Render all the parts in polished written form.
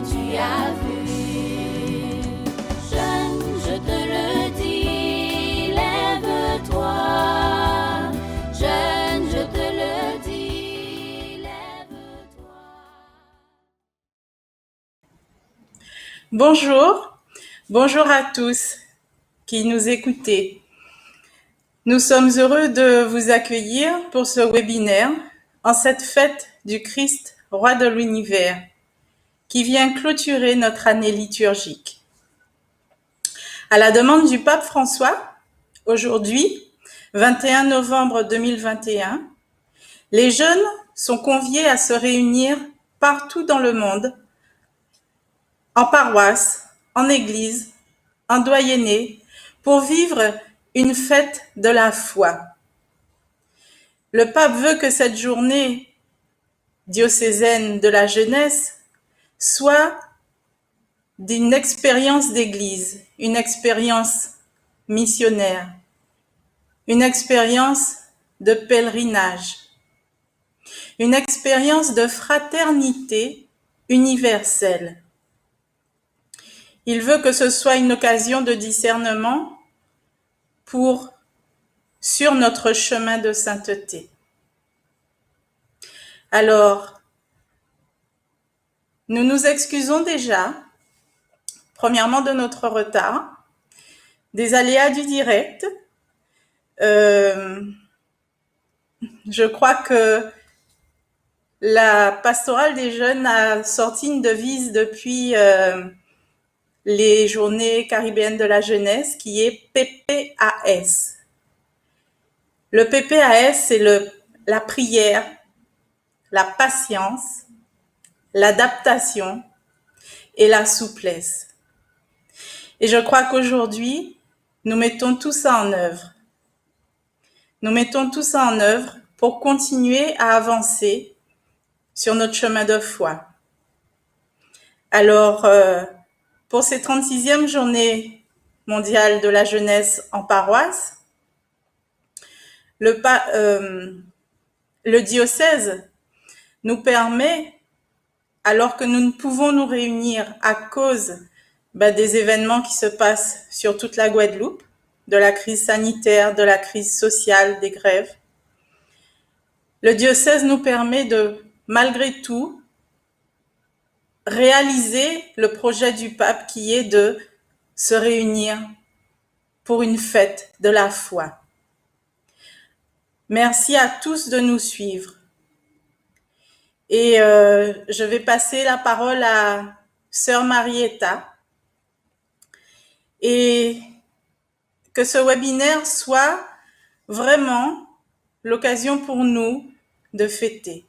tu as vu. Jeune, je te le dis, lève-toi. Jeune, je te le dis, lève-toi. Bonjour à tous qui nous écoutez. Nous sommes heureux de vous accueillir pour ce webinaire en cette fête du Christ, roi de l'univers, qui vient clôturer notre année liturgique. À la demande du pape François, aujourd'hui, 21 novembre 2021, les jeunes sont conviés à se réunir partout dans le monde, en paroisse, en église, en doyenné, pour vivre une fête de la foi. Le pape veut que cette journée diocésaine de la jeunesse soit d'une expérience d'église, une expérience missionnaire, une expérience de pèlerinage, une expérience de fraternité universelle. Il veut que ce soit une occasion de discernement sur notre chemin de sainteté. Alors, nous nous excusons déjà, premièrement de notre retard, des aléas du direct. Je crois que la pastorale des jeunes a sorti une devise depuis les journées caribéennes de la jeunesse qui est PPAS. Le PPAS, c'est la prière, la patience, l'adaptation et la souplesse. Et je crois qu'aujourd'hui, nous mettons tout ça en œuvre. Nous mettons tout ça en œuvre pour continuer à avancer sur notre chemin de foi. Alors, pour ces 36e journées mondiales de la jeunesse en paroisse, le diocèse nous permet, alors que nous ne pouvons nous réunir à cause des événements qui se passent sur toute la Guadeloupe, de la crise sanitaire, de la crise sociale, des grèves, le diocèse nous permet de, malgré tout, réaliser le projet du pape qui est de se réunir pour une fête de la foi. Merci à tous de nous suivre. Et je vais passer la parole à Sœur Marietta. Et que ce webinaire soit vraiment l'occasion pour nous de fêter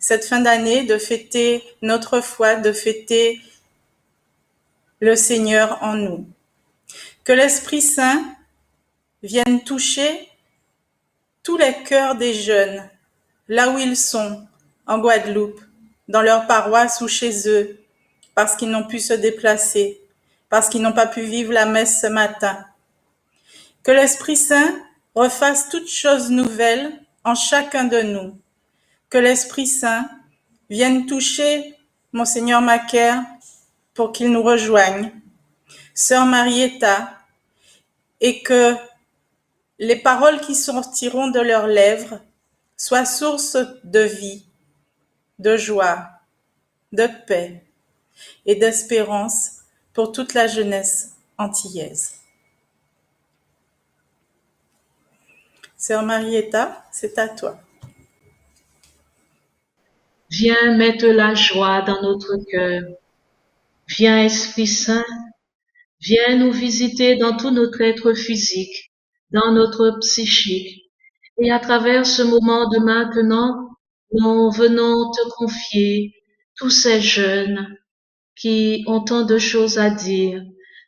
cette fin d'année, de fêter notre foi, de fêter le Seigneur en nous. Que l'Esprit Saint vienne toucher tous les cœurs des jeunes, là où ils sont, en Guadeloupe, dans leur paroisse ou chez eux, parce qu'ils n'ont pu se déplacer, parce qu'ils n'ont pas pu vivre la messe ce matin. Que l'Esprit Saint refasse toutes choses nouvelles en chacun de nous. Que l'Esprit Saint vienne toucher Monseigneur Macaire pour qu'il nous rejoigne, Sœur Marietta, et que les paroles qui sortiront de leurs lèvres soient source de vie, de joie, de paix et d'espérance pour toute la jeunesse antillaise. Sœur Marietta, c'est à toi. Viens mettre la joie dans notre cœur. Viens, Esprit Saint, viens nous visiter dans tout notre être physique, dans notre psychique. Et à travers ce moment de maintenant, nous venons te confier tous ces jeunes qui ont tant de choses à dire,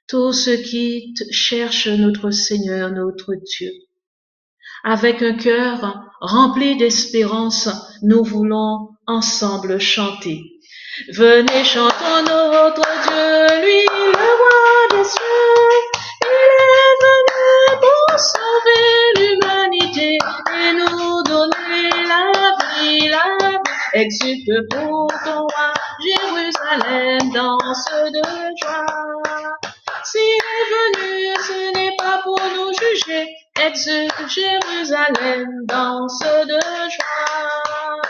tous ceux qui cherchent notre Seigneur, notre Dieu. Avec un cœur rempli d'espérance, nous voulons ensemble chanter. Venez, chantons notre Dieu, lui le roi des cieux. Il est venu pour sauver l'humanité et nous donner la vie. Exulte pour ton roi, Jérusalem danse de joie. S'il est venu, ce n'est pas pour nous juger. Exulte Jérusalem, danse de joie.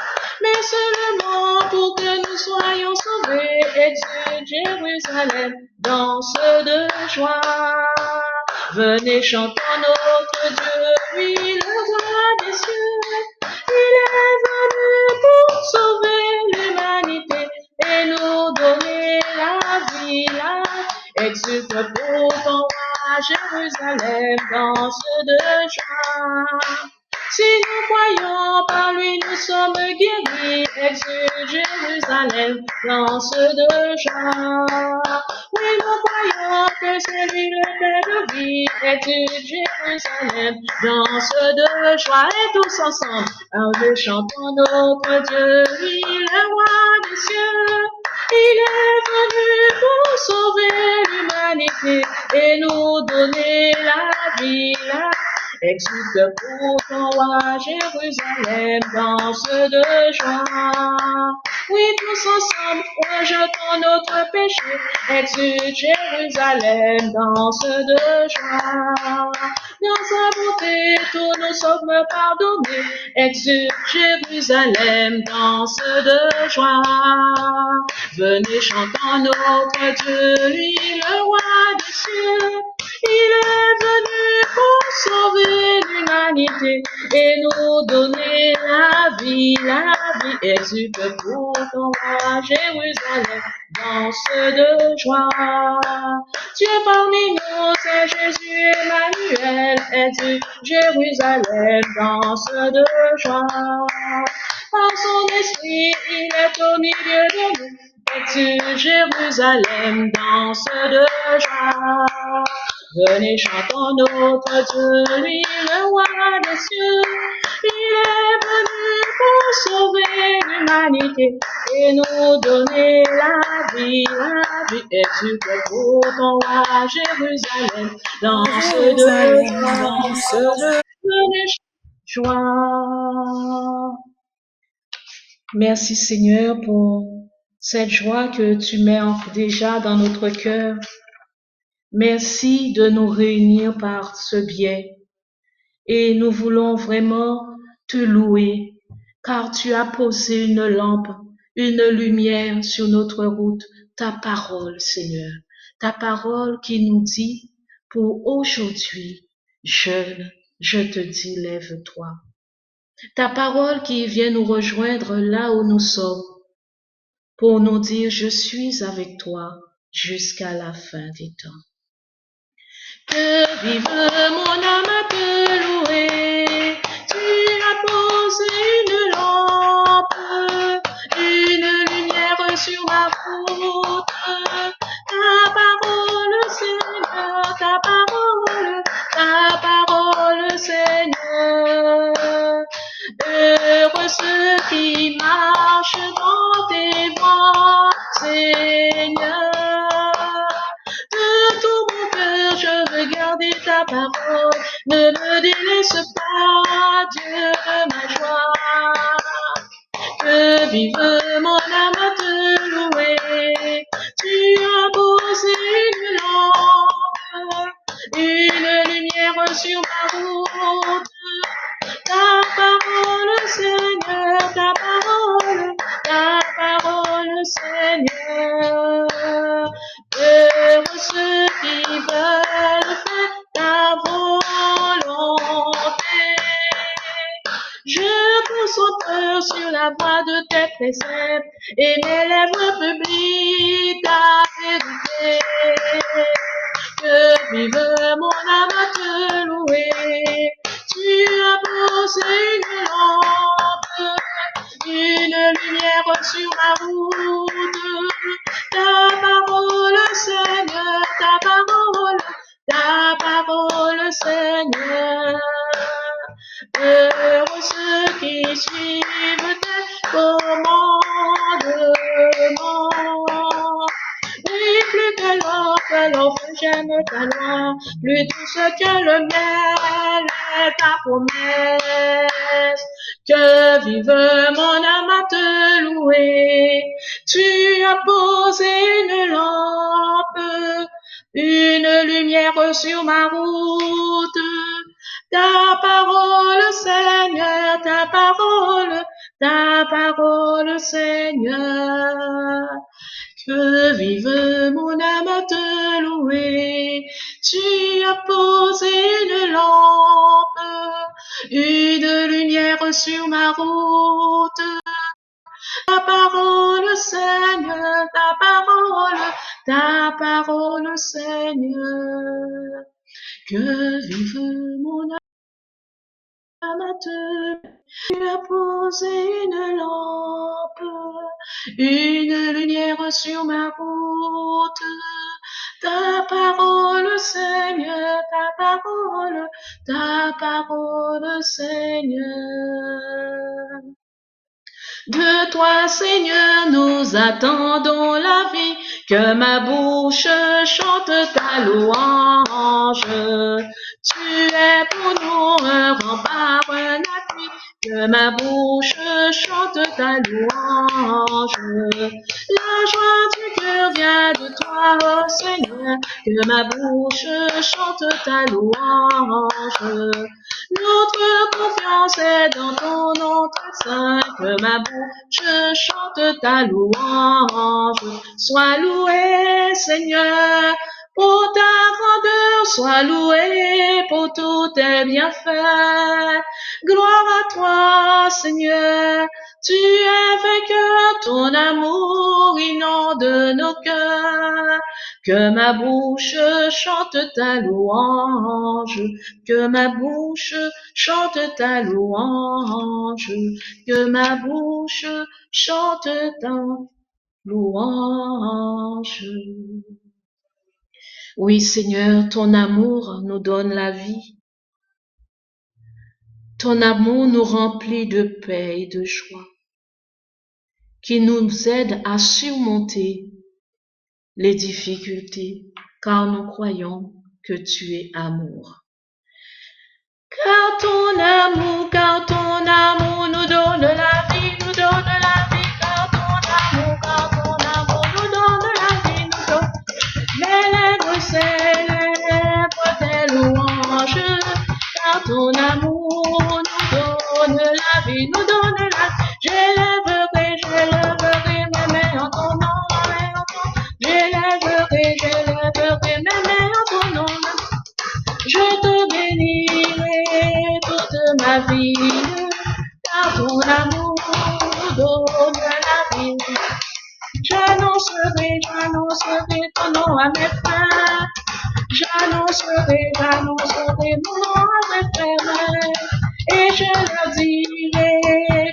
Mais seulement pour que nous soyons sauvés. Exulte Jérusalem, danse de joie. Venez chantons notre Dieu, oui, le roi des cieux. Il est venu pour sauver l'humanité et nous donner la vie. Exulte pour ton roi, Jérusalem, danse de joie. Si nous croyons par lui, nous sommes guéris. Exulte Jérusalem, danse de joie. Oui, nous croyons que c'est lui le Père de vie. Exulte Jérusalem, danse de joie. Et tous ensemble, nous chantons notre Dieu, lui, le roi des cieux. Il est venu pour sauver l'humanité et nous donner la vie. Exulte pour ton roi, Jérusalem, danse de joie. Oui, tous ensemble, rejetons notre péché. Exulte Jérusalem, danse de joie. Dans sa bonté, tous nous sommes pardonnés. Exulte Jérusalem, danse de joie. Venez chantons notre Dieu, lui le roi des cieux. Il est venu pour sauver l'humanité et nous donner la vie. Exulte pour ton roi, Jérusalem, danse de joie. Dieu parmi nous, c'est Jésus Emmanuel. Exulte Jérusalem, danse de joie. Par son esprit, il est au milieu de nous. Exulte Jérusalem, danse de joie. Venez chantons notre Dieu, lui le roi des cieux. Il est venu pour sauver l'humanité et nous donner la vie. Exulte pour ton roi, Jérusalem, danse de joie. Venez joie. Merci Seigneur pour cette joie que tu mets déjà dans notre cœur. Merci de nous réunir par ce biais et nous voulons vraiment te louer car tu as posé une lampe, une lumière sur notre route, ta parole Seigneur, ta parole qui nous dit pour aujourd'hui, jeune, je te dis lève-toi. Ta parole qui vient nous rejoindre là où nous sommes pour nous dire je suis avec toi jusqu'à la fin des temps. Que vive mon âme à te louer, tu as posé une lampe, une lumière sur ma route. Ta parole, Seigneur, ta parole, Seigneur. Heureux ceux qui marchent dans tes voies, Seigneur. De tout mon cœur, je veux garder ta parole. Ne me délaisse pas, Dieu de ma joie. Que vive mon âme à te louer. Tu as posé une lampe, une lumière sur ma route. Ta parole, Seigneur, ta parole, Seigneur. Heureux ceux qui veulent faire ta volonté. Je concentre sur la voie de tes préceptes et mes lèvres publient ta vérité. Que vive mon âme à te louer. Tu as posé une lampe, une lumière sur ma route. Ta parole, Seigneur, ta parole, Seigneur. Heureux ceux qui suivent tes commandements. Oui, plus que l'or j'aime ta loi, plus douce que le miel est ta promesse. Que vive mon âme à te louer. Tu as posé une lampe, une lumière sur ma route. Ta parole, Seigneur, ta parole, Seigneur. Que vive mon âme à te louer. Tu as posé une lampe, une lumière sur ma route. Ta parole, Seigneur, ta parole, Seigneur. Que vive mon âme à te. Tu as posé une lampe, une lumière sur ma route. Ta parole, Seigneur, ta parole, Seigneur. De toi, Seigneur, nous attendons la vie, que ma bouche chante ta louange. Tu es pour nous un rempart, un appui, que ma bouche chante ta louange. La joie du cœur vient de toi, oh Seigneur, que ma bouche chante ta louange. Notre confiance est dans ton nom très saint, que ma bouche chante ta louange. Sois loué, Seigneur, pour ta grandeur, sois loué pour tous tes bienfaits. Gloire à toi, Seigneur, tu es vainqueur, ton amour inonde nos cœurs. Que ma bouche chante ta louange, que ma bouche chante ta louange, que ma bouche chante ta louange. Oui, Seigneur, ton amour nous donne la vie. Ton amour nous remplit de paix et de joie, qui nous aide à surmonter les difficultés, car nous croyons que tu es amour. Car ton amour nous donne la vie, nous donne la vie. Car ton amour nous donne la vie, nous donne. Mes lèvres célèbrent tes louanges. Car ton amour nous donne la vie, nous donne la vie. J'élèverai mes mains en ton nom, j'élèverai mes mains en ton nom. Je te bénirai toute ma vie, car ton amour donne la vie. J'annoncerai ton nom à mes frères. J'annoncerai mon nom à mes frères. Et je leur dirai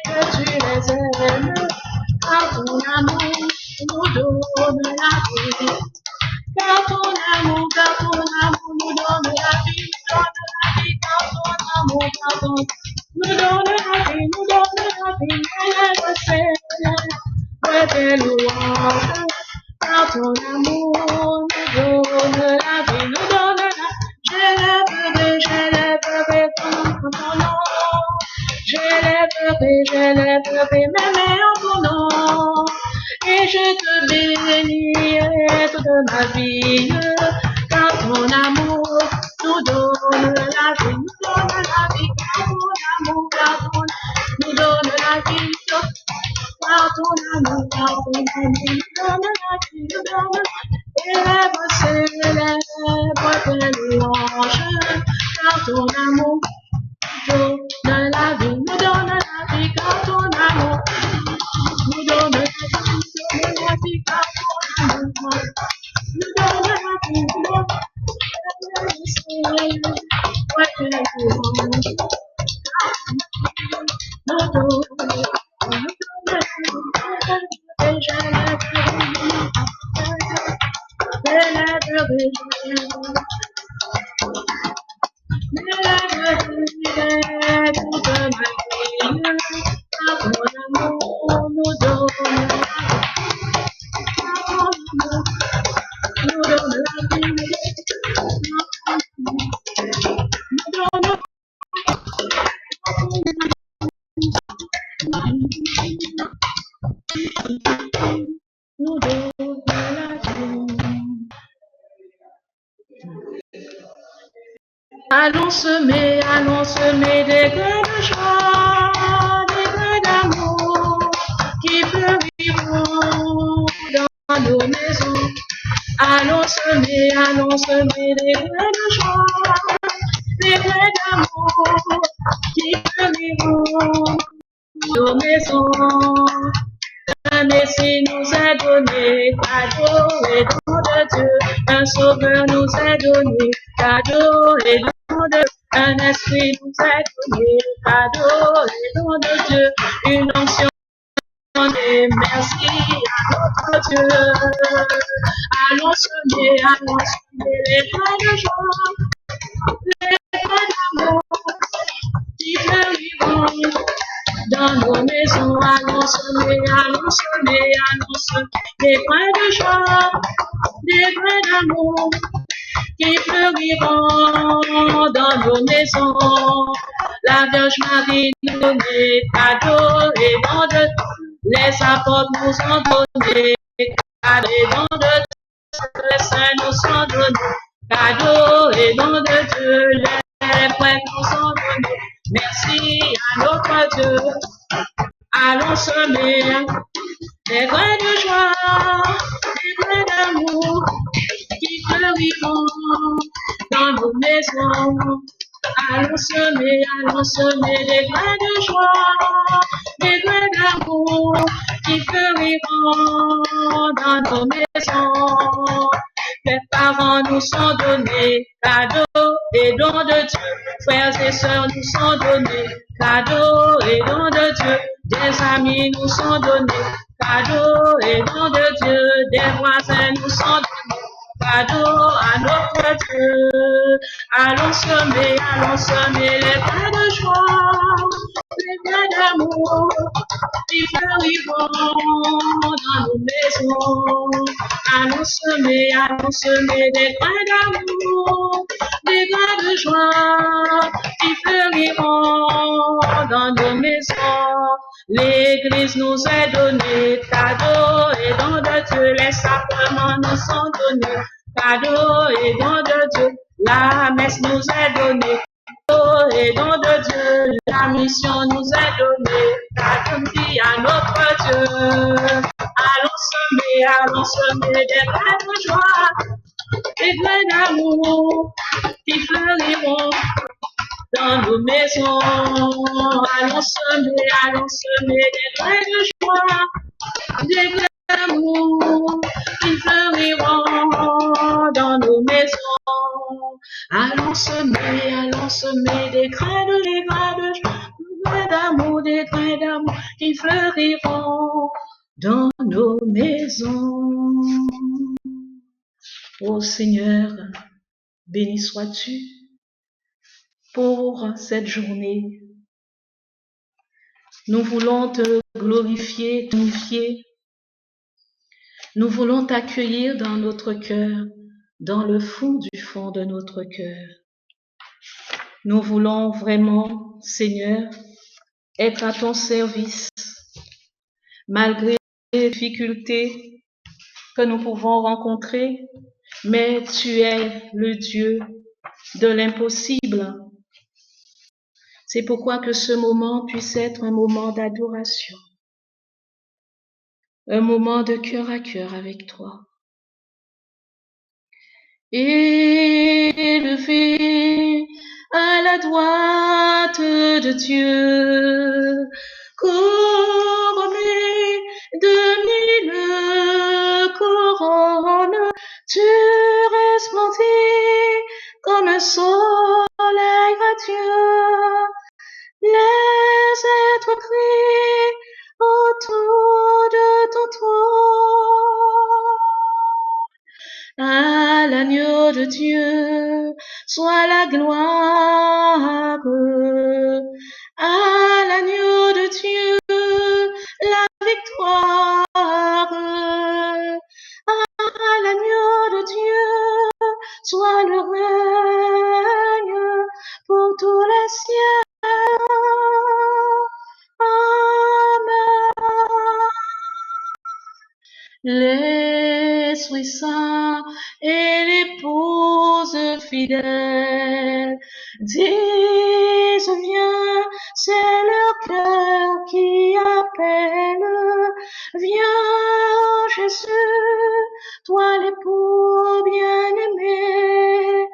que tu les aimes, car ton amour nous donne la vie. Car ton amour nous donne la vie, car ton amour nous donne la vie, elle célèbre tes louanges. Car ton amour nous donne la vie, nous donne la vie. J'élèverai ton nom. J'élèverai mes mains en ton nom. Et je te bénirai toute ma vie, car ton amour nous donne la vie, nous donne la vie, car ton amour nous donne la vie, car ton amour nous donne la vie, nous donne. Élève, célèbre tes louanges, car ton amour donne la vie, nous donne la vie, car ton amour nous donne la vie, car ton amour nous donne la vie, nous donne nous décollons. Allons semer des grains de joie, des grains d'amour qui fleuriront dans nos maisons. Allons semer des grains de joie, des grains d'amour qui fleuriront dans nos maisons. Un Messie nous est donné, cadeau et don de Dieu. Un sauveur nous est donné, cadeau et don de Dieu. Un esprit nous est donné, cadeau et don de Dieu. Une onction donnée, merci à notre Dieu. Allons semer les grains de joie, les grains d'amour qui fleuriront dans nos maisons. Allons semer des grains de joie, des grains d'amour qui fleuriront dans nos maisons. La Vierge Marie nous donnait cadeau et don de les apôtres nous ont donné cadeau et don de les saints nous sont donnés cadeau et don de Dieu. Les prêtres nous ont donné. Merci à notre Dieu. Allons semer des grains de joie, des grains d'amour qui fleuriront dans nos maisons. Allons semer des grains de joie, des grains d'amour qui fleuriront dans nos maisons. Les parents nous sont donnés cadeaux et dons de Dieu. Frères et sœurs nous sont donnés cadeaux et dons de Dieu. Des amis nous sont donnés cadeaux et dons de Dieu. Des voisins nous sont donnés cadeaux à notre Dieu. Allons semer les grains de joie, les grains d'amour qui fleuriront dans nos maisons. Allons semer des grains d'amour, des grains de joie qui fleuriront dans nos maisons. L'Église nous est donnée cadeaux et dons de Dieu. Les sacrements nous sont donnés cadeaux et dons de Dieu. La messe nous est donnée cadeaux et dons de Dieu. La mission nous est donnée cadeaux à notre Dieu. Allons semer des grains de joie, des grains d'amour qui fleuriront dans nos maisons. Allons semer des grains de joie, des grains d'amour qui fleuriront dans nos maisons. Allons semer des grains de joie, des grains d'amour, des grains d'amour qui fleuriront dans nos maisons. Ô Seigneur, béni sois-tu pour cette journée. Nous voulons te glorifier, t'unifier. Nous voulons t'accueillir dans notre cœur, dans le fond du fond de notre cœur. Nous voulons vraiment, Seigneur, être à ton service, malgré les difficultés que nous pouvons rencontrer, mais tu es le Dieu de l'impossible. C'est pourquoi que ce moment puisse être un moment d'adoration, un moment de cœur à cœur avec toi. Élevé à la droite de Dieu, couronné de 1000 couronnes, tu resplendis comme un soleil radieux. Les êtres crient autour de ton trône. À l'agneau de Dieu soit la gloire. À l'agneau de Dieu la victoire. À l'agneau de Dieu soit le règne pour tous les siècles. Amen. l'Esprit Saint et l'épouse fidèle disent viens, c'est leur cœur qui appelle. Viens Jésus, toi l'époux bien-aimé,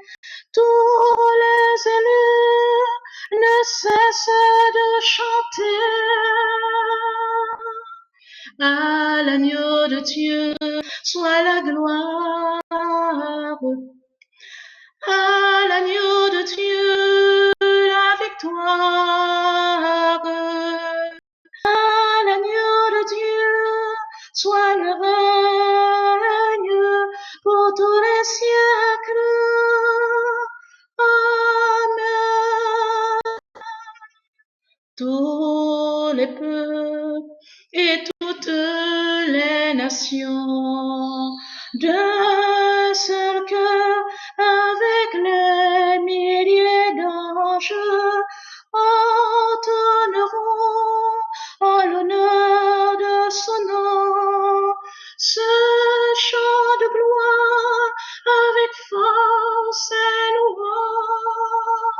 tous les élus ne cessent de chanter. À l'agneau de Dieu soit la gloire. À l'agneau de Dieu la victoire. À l'agneau de Dieu soit le règne pour tous les siècles. Amen. Tous les peuples et toutes les nations d'un seul cœur avec les milliers d'anges entonneront en l'honneur de son nom ce chant de gloire avec force et louange.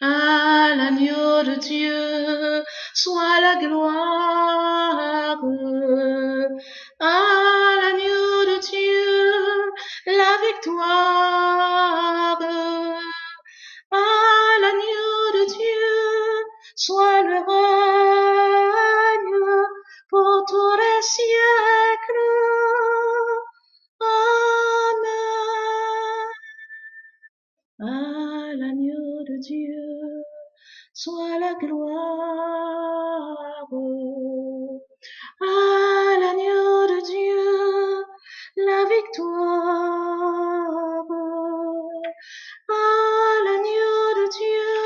À l'agneau de Dieu soit la gloire. À l'agneau de Dieu la victoire. À l'agneau de Dieu soit le règne pour tous les siècles. Amen. À l'agneau de Dieu soit la gloire. À l'agneau de Dieu la victoire. À l'agneau de Dieu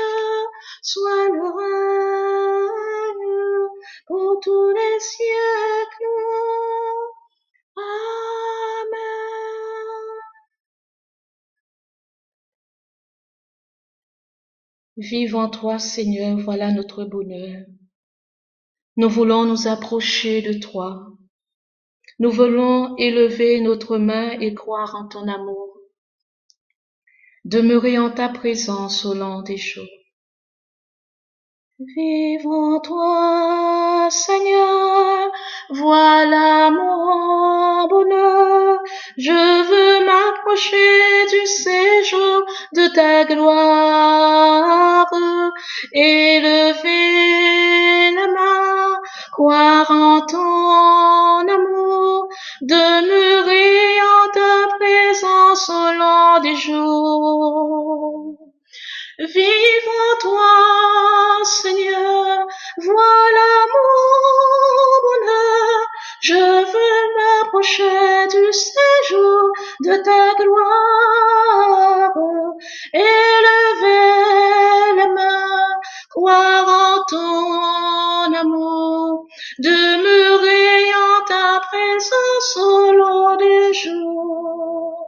soit le règne pour tous les siècles. Amen. Vive en toi, Seigneur, voilà notre bonheur. Nous voulons nous approcher de toi. Nous voulons élever notre main et croire en ton amour. Demeurer en ta présence au long des jours. Vive en toi, Seigneur, voilà mon bonheur. Je veux m'approcher du séjour de ta gloire, élever la main, croire en ton amour, demeurer en ta présence au long des jours. Vive en toi, Seigneur, voilà mon bonheur. Je veux m'approcher du séjour de ta gloire, élever les mains, croire en ton amour, demeurer en ta présence au long des jours.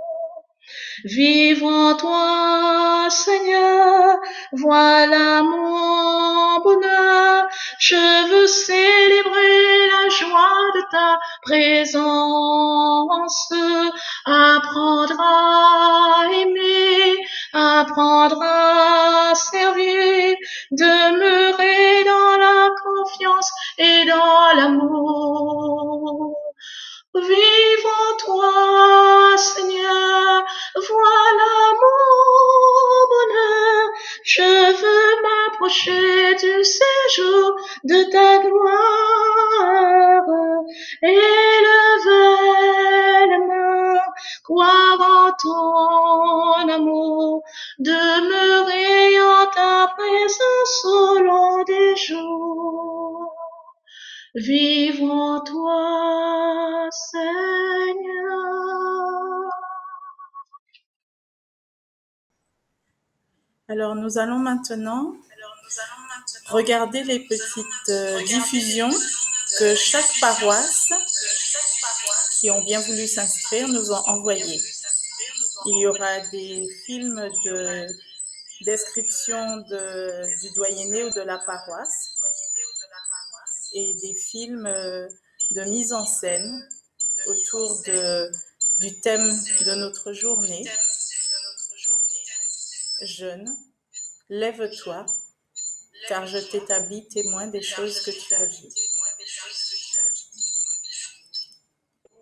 Vive en toi, Seigneur, voilà mon bonheur. Je veux célébrer la joie de ta présence, apprendre à aimer, apprendre à servir, demeurer dans la confiance et dans l'amour. Vive en toi, Seigneur, voilà mon bonheur. Je veux m'approcher du séjour de ta gloire, élever les mains, croire en ton amour, demeurer en ta présence au long des jours. Vive en toi, Seigneur. Alors nous allons maintenant regarder les petites diffusions que chaque paroisse qui ont bien voulu s'inscrire nous ont envoyées. Il y aura des films de description du doyenné ou de la paroisse. et des films de mise en scène autour du thème de notre journée. Jeune, lève-toi, car je t'établis témoin des choses que tu as vues.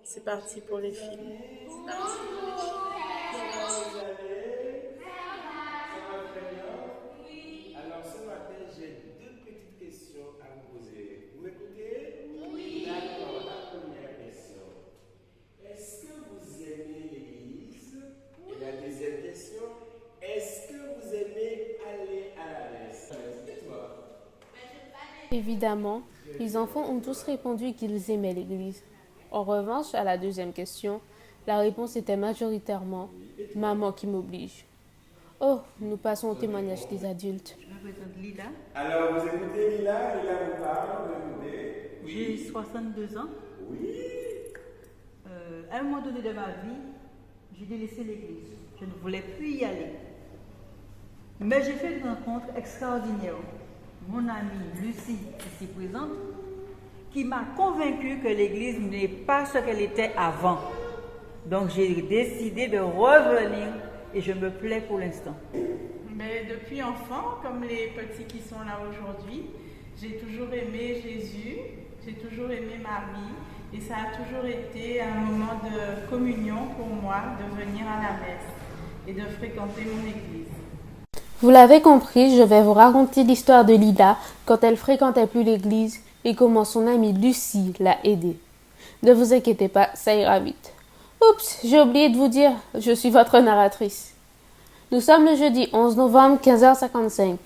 C'est parti pour les films. Alors ce matin, j'ai deux petites questions à vous poser. Vous m'écoutez? Oui. D'accord, la première question. Est-ce que vous aimez l'église? Oui. Et la deuxième question, est-ce que vous aimez aller à la messe? Et toi? Évidemment, les enfants ont tous répondu qu'ils aimaient l'église. En revanche, à la deuxième question, la réponse était majoritairement « Maman qui m'oblige ». Oh, nous passons au témoignage des adultes. Je me présente Lila. Alors vous écoutez Lila vous parle, vous écoutez? J'ai 62 ans. Oui. À un moment donné de ma vie, j'ai délaissé l'église. Je ne voulais plus y aller. Mais j'ai fait une rencontre extraordinaire. Mon amie Lucie, ici présente, qui m'a convaincue que l'église n'est pas ce qu'elle était avant. Donc j'ai décidé de revenir et je me plais pour l'instant. Mais depuis enfant, comme les petits qui sont là aujourd'hui, j'ai toujours aimé Jésus, j'ai toujours aimé Marie, et ça a toujours été un moment de communion pour moi de venir à la messe et de fréquenter mon église. Vous l'avez compris, je vais vous raconter l'histoire de Lila quand elle fréquentait plus l'église et comment son amie Lucie l'a aidée. Ne vous inquiétez pas, ça ira vite. Oups, j'ai oublié de vous dire, je suis votre narratrice. Nous sommes le jeudi 11 novembre, 15h55.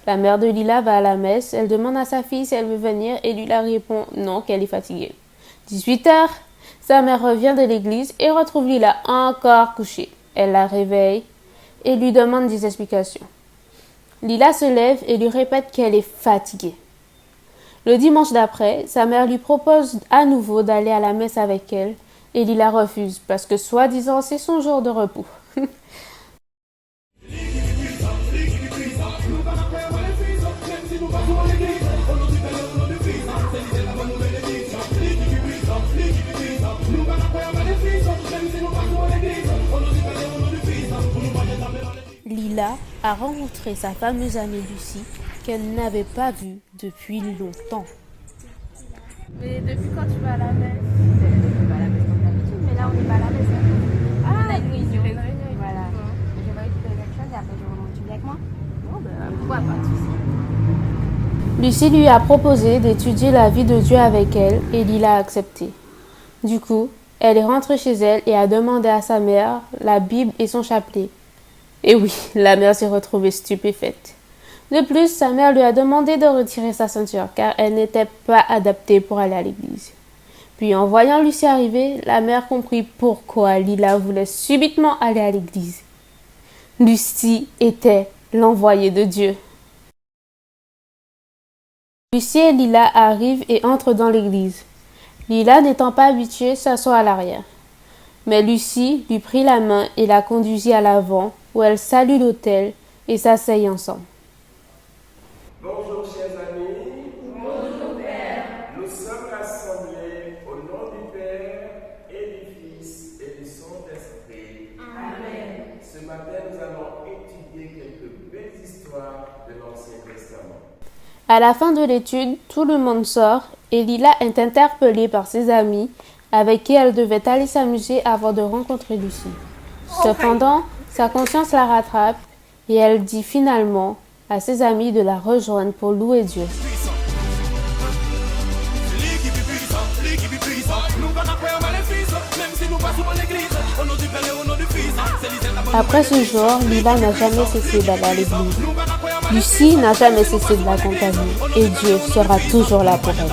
La mère de Lila va à la messe, elle demande à sa fille si elle veut venir et Lila répond non, qu'elle est fatiguée. 18h, sa mère revient de l'église et retrouve Lila encore couchée. Elle la réveille et lui demande des explications. Lila se lève et lui répète qu'elle est fatiguée. Le dimanche d'après, sa mère lui propose à nouveau d'aller à la messe avec elle et Lila refuse parce que soi-disant c'est son jour de repos. Lila a rencontré sa fameuse amie Lucie qu'elle n'avait pas vue depuis longtemps. Mais depuis quand tu vas à la messe? Je vais à la messe comme d'habitude, mais là on n'est pas à la messe. On a une réunion. Voilà. J'aimerais te faire quelque chose et après je remonte. Tu viens avec moi? Bon, ben pourquoi pas, de soucis. Lucie lui a proposé d'étudier la vie de Dieu avec elle et Lila a accepté. Du coup, elle est rentrée chez elle et a demandé à sa mère la Bible et son chapelet. Et oui, la mère s'est retrouvée stupéfaite. De plus, sa mère lui a demandé de retirer sa ceinture car elle n'était pas adaptée pour aller à l'église. Puis en voyant Lucie arriver, la mère comprit pourquoi Lila voulait subitement aller à l'église. Lucie était l'envoyée de Dieu. Lucie et Lila arrivent et entrent dans l'église. Lila, n'étant pas habituée, s'assoit à l'arrière. Mais Lucie lui prit la main et la conduisit à l'avant, où elle salue l'autel et s'asseyent ensemble. Bonjour chers amis. Bonjour Père. Nous sommes rassemblés au nom du Père et du Fils et du Saint-Esprit. Amen. Ce matin, nous allons étudier quelques belles histoires de l'Ancien Testament. À la fin de l'étude, tout le monde sort et Lila est interpellée par ses amis avec qui elle devait aller s'amuser avant de rencontrer Lucie. Cependant, sa conscience la rattrape et elle dit finalement à ses amis de la rejoindre pour louer Dieu. Après ce jour, Lila n'a jamais cessé d'aller à l'église. Lucie n'a jamais cessé de l'accompagner et Dieu sera toujours là pour elle.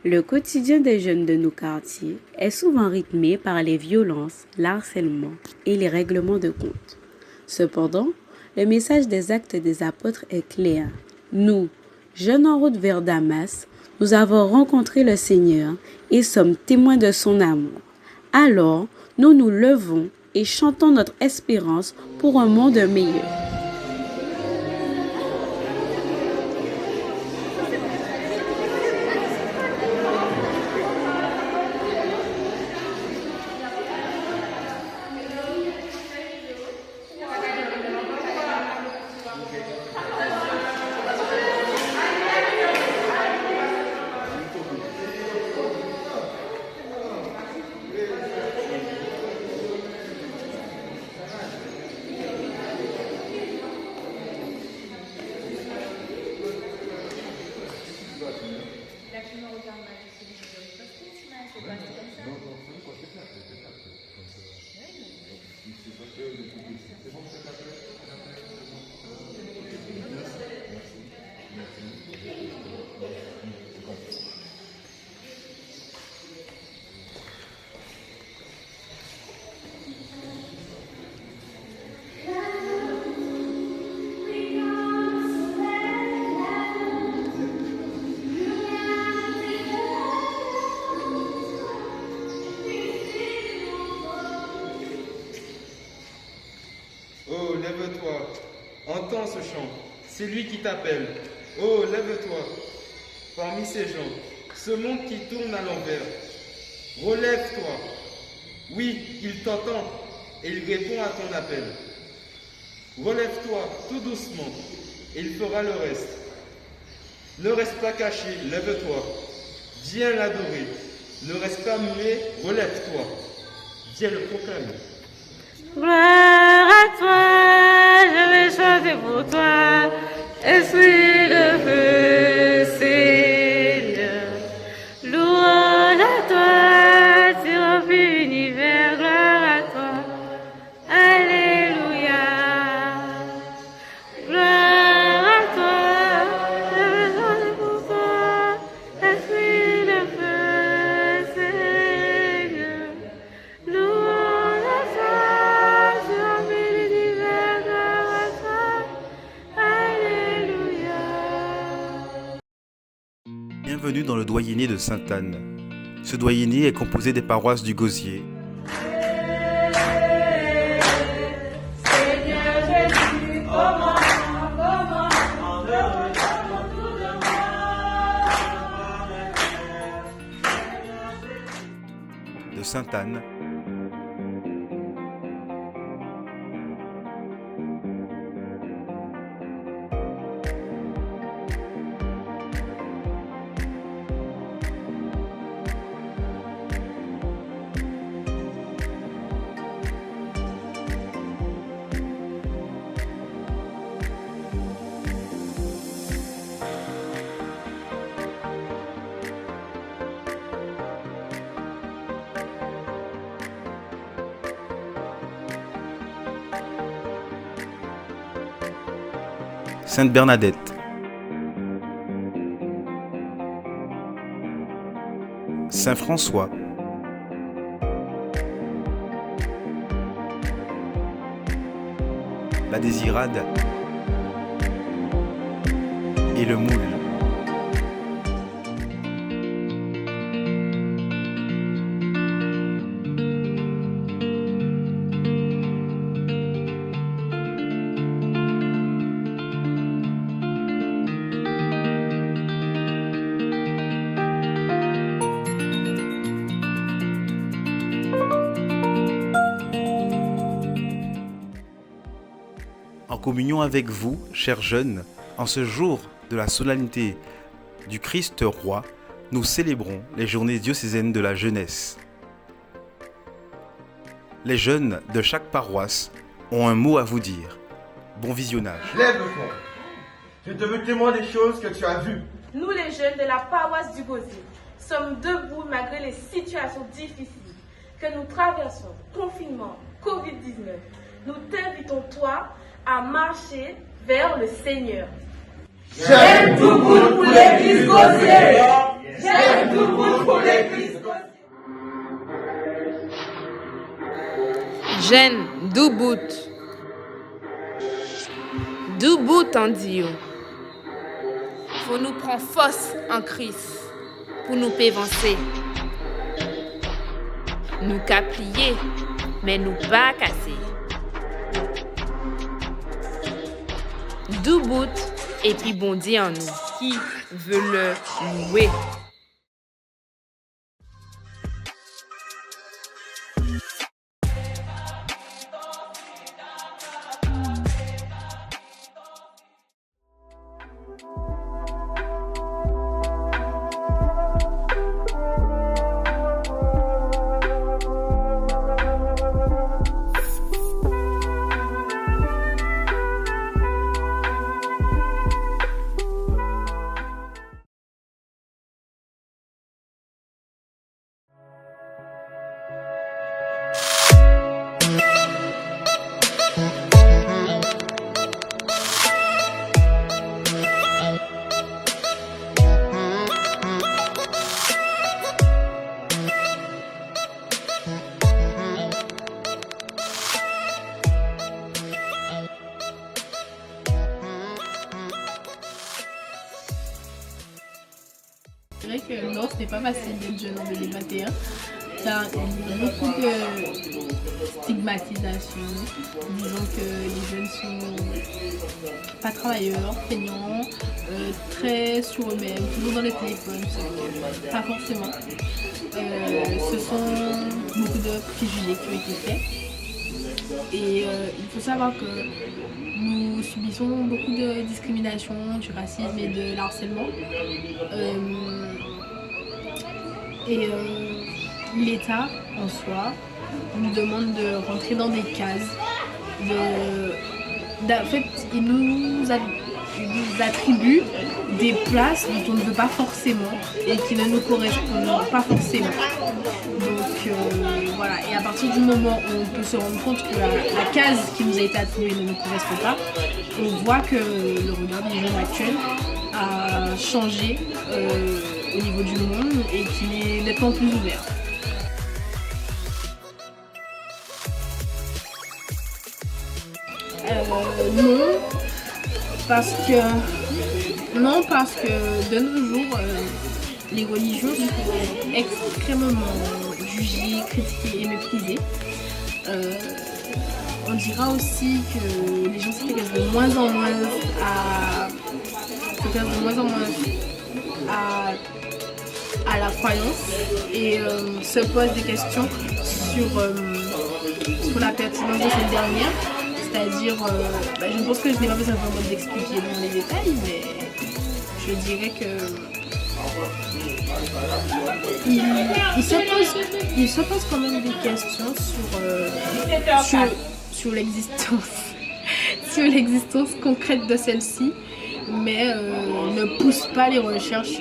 Le quotidien des jeunes de nos quartiers est souvent rythmé par les violences, l'harcèlement et les règlements de compte. Cependant, le message des actes des apôtres est clair. Nous, jeunes en route vers Damas, nous avons rencontré le Seigneur et sommes témoins de son amour. Alors, nous nous levons et chantons notre espérance pour un monde meilleur. Oh, lève-toi, entends ce chant, c'est lui qui t'appelle. Oh, lève-toi, parmi ces gens, ce monde qui tourne à l'envers. Relève-toi, oui, il t'entend et il répond à ton appel. Relève-toi tout doucement et il fera le reste. Ne reste pas caché, lève-toi, viens l'adorer. Ne reste pas muet, relève-toi, viens le proclamer. Gloire à toi, je vais chanter pour toi, esprit de feu, Seigneur. Louange à toi, tu remplis l'univers, gloire à toi, alléluia. Gloire à toi, je vais chanter pour toi, esprit de feu, Seigneur. Louange à toi, tu remplis l'univers, gloire à toi, alléluia. Bienvenue dans le doyenné de Sainte-Anne. Ce doyenné est composé des paroisses du Gosier, de Sainte-Anne, Sainte-Bernadette, Saint-François, la Désirade et le Moule. En communion avec vous, chers jeunes, en ce jour de la solennité du Christ roi, nous célébrons les journées diocésaines de la jeunesse. Les jeunes de chaque paroisse ont un mot à vous dire. Bon visionnage. Lève-toi. Je te veux témoigner des choses que tu as vues. Nous, les jeunes de la paroisse du Gosier, sommes debout malgré les situations difficiles que nous traversons, confinement, Covid-19. Nous t'invitons, toi, à marcher vers le Seigneur. J'aime tout pour l'église Gosier. Jeunes debout pour l'Église. Jeunes debout. Debout en Dieu. Faut nous prendre force en Christ pour nous pévancer. Nous qu'à plier, mais nous pas casser. Debout et puis bondir en nous qui veut le louer. C'est vrai que non, ce n'est pas facile d'être jeune en 2021. Car il y a beaucoup de stigmatisation, disant que les jeunes sont pas travailleurs, feignants, très sur eux-mêmes, toujours dans les téléphones, pas forcément. Ce sont beaucoup de préjugés qui ont été faits. Et il faut savoir que nous subissons beaucoup de discrimination, du racisme et de harcèlement. L'État en soi nous demande de rentrer dans des cases. En fait, il nous attribue des places dont on ne veut pas forcément et qui ne nous correspondent pas forcément. Donc voilà, et à partir du moment où on peut se rendre compte que la case qui nous a été attribuée ne nous correspond pas, on voit que le regard des jeunes actuels a changé au niveau du monde et qu'il est nettement plus ouvert. Non, parce que de nos jours, les religions sont extrêmement jugées, critiquées et méprisées. On dira aussi que les gens s'intéressent de moins en moins à la croyance et se posent des questions sur la pertinence de cette dernière. C'est-à-dire, je pense que je n'ai pas besoin vraiment d'expliquer dans les détails, mais je dirais que il se pose quand même des questions sur l'existence concrète de celle-ci, mais ne pousse pas les recherches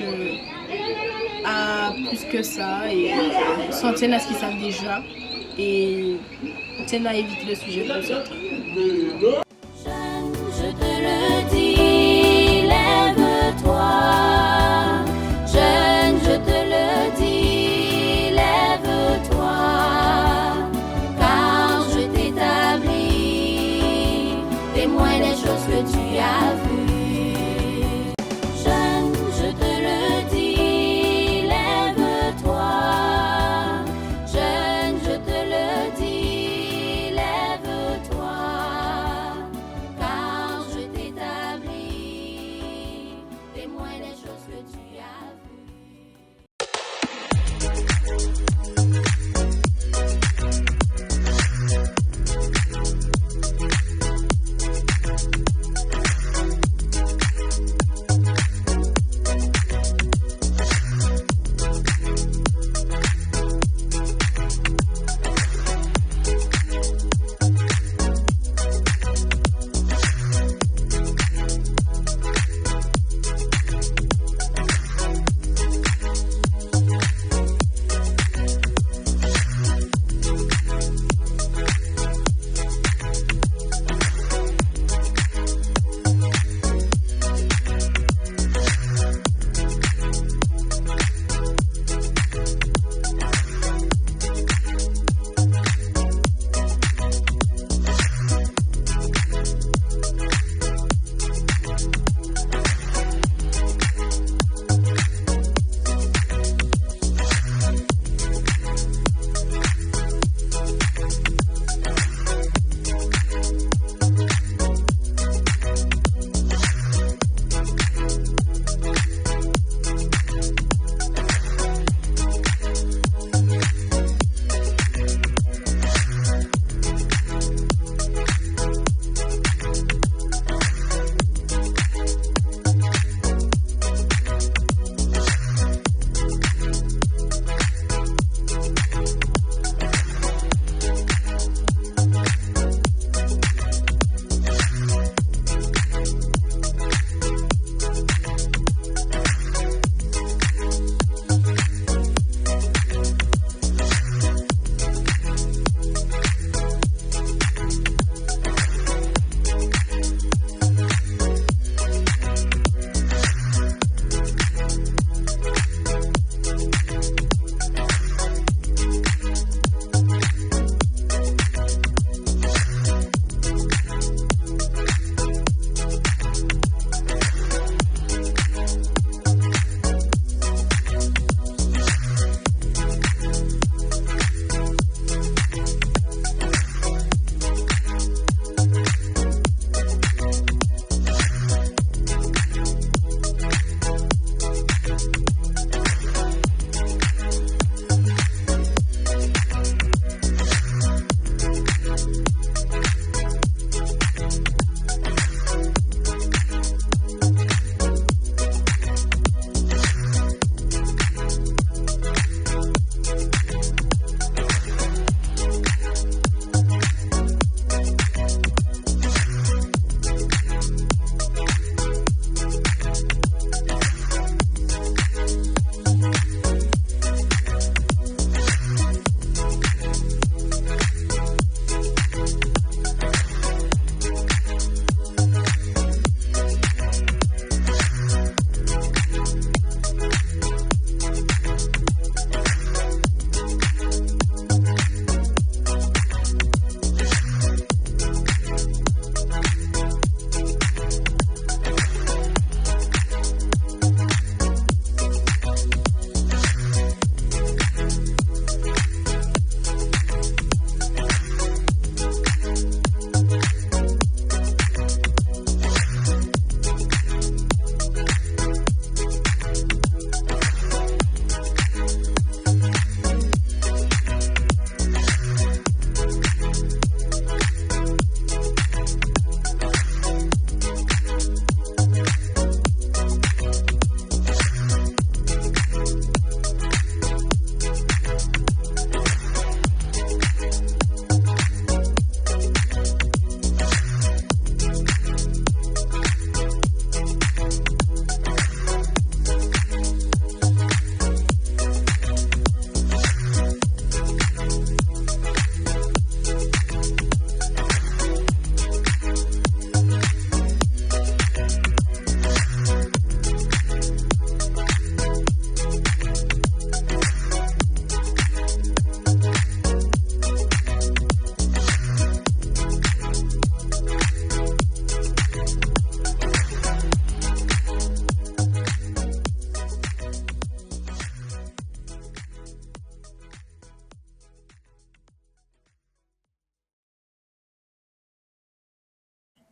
à plus que ça et s'en tiennent à ce qu'ils savent déjà et tiennent à éviter le sujet comme ça. Jeune, je te le dis, lève-toi. Jeune, je te le dis, lève-toi. Car je t'établis témoin des choses que tu as vues. Jeune, je te le dis, lève-toi. Jeune, je te le dis, lève-toi.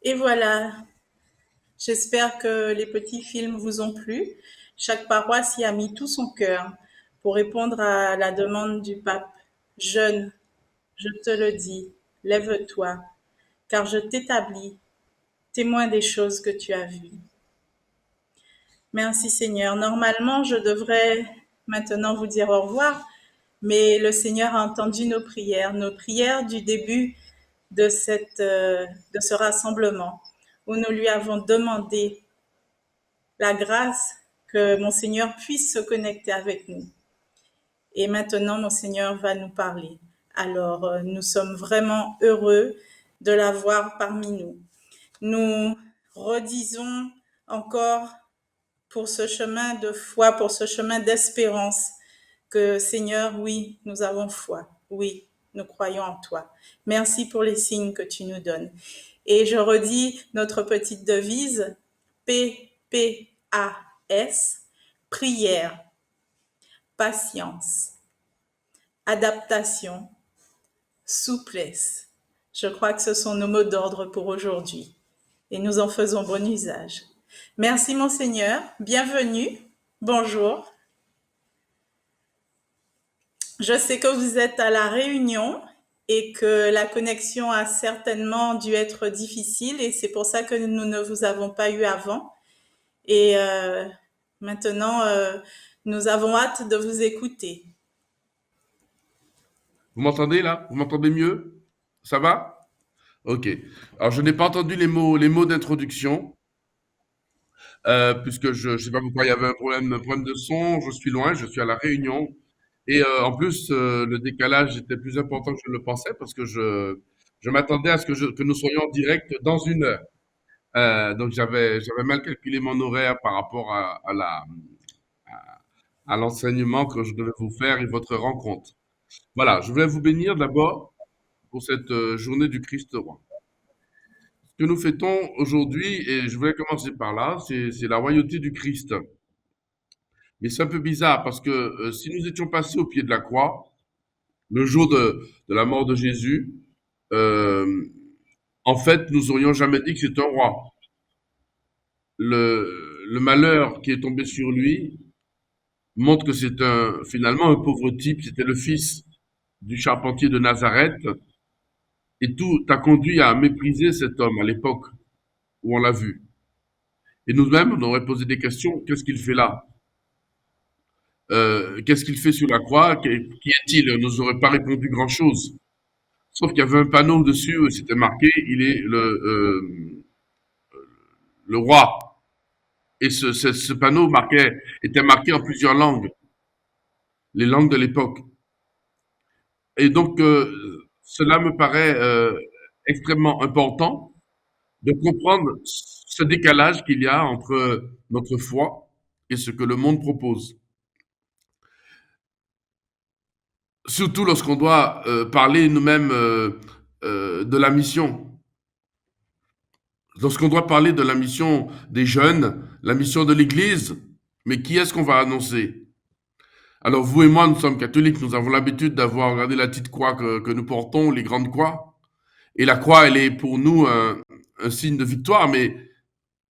Et voilà, j'espère que les petits films vous ont plu. Chaque paroisse y a mis tout son cœur pour répondre à la demande du pape. Jeune, je te le dis, lève-toi, car je t'établis témoin des choses que tu as vues. Merci Seigneur. Normalement, je devrais maintenant vous dire au revoir, mais le Seigneur a entendu nos prières du début de ce rassemblement, où nous lui avons demandé la grâce que Monseigneur puisse se connecter avec nous. Et maintenant, Monseigneur va nous parler. Alors, nous sommes vraiment heureux de l'avoir parmi nous. Nous redisons encore pour ce chemin de foi, pour ce chemin d'espérance, que Seigneur, oui, nous avons foi. Oui, nous croyons en toi. Merci pour les signes que tu nous donnes. Et je redis notre petite devise, PPAS, prière, patience, adaptation, souplesse. Je crois que ce sont nos mots d'ordre pour aujourd'hui. Et nous en faisons bon usage. Merci Monseigneur, bienvenue, bonjour. Je sais que vous êtes à La Réunion et que la connexion a certainement dû être difficile et c'est pour ça que nous ne vous avons pas eu avant. Et maintenant, nous avons hâte de vous écouter. Vous m'entendez là? Vous m'entendez mieux? Ça va? Ok. Alors, je n'ai pas entendu les mots d'introduction, puisque je ne sais pas pourquoi il y avait un problème de son. Je suis loin, je suis à La Réunion. Et en plus, le décalage était plus important que je ne le pensais, parce que je m'attendais à ce que nous soyons en direct dans 1 heure. Donc, j'avais mal calculé mon horaire par rapport à l'enseignement que je devais vous faire et votre rencontre. Voilà, je voulais vous bénir d'abord pour cette journée du Christ roi. Ce que nous fêtons aujourd'hui, et je voulais commencer par là, c'est la royauté du Christ. Mais c'est un peu bizarre parce que si nous étions passés au pied de la croix, le jour de la mort de Jésus, en fait, nous aurions jamais dit que c'est un roi. Le malheur qui est tombé sur lui montre que c'est finalement un pauvre type, c'était le fils du charpentier de Nazareth, et tout a conduit à mépriser cet homme à l'époque où on l'a vu. Et nous-mêmes, on aurait posé des questions, qu'est-ce qu'il fait là? Qu'est-ce qu'il fait sur la croix? Qui est-il? On nous aurait pas répondu grand-chose. Sauf qu'il y avait un panneau dessus, c'était marqué, il est le roi. Et ce panneau était marqué en plusieurs langues, les langues de l'époque. Et donc, cela me paraît extrêmement important de comprendre ce décalage qu'il y a entre notre foi et ce que le monde propose. Surtout lorsqu'on doit parler nous-mêmes de la mission. Lorsqu'on doit parler de la mission des jeunes, la mission de l'Église, mais qui est-ce qu'on va annoncer? Alors vous et moi, nous sommes catholiques, nous avons l'habitude d'avoir regardé la petite croix que nous portons, les grandes croix. Et la croix, elle est pour nous un signe de victoire, mais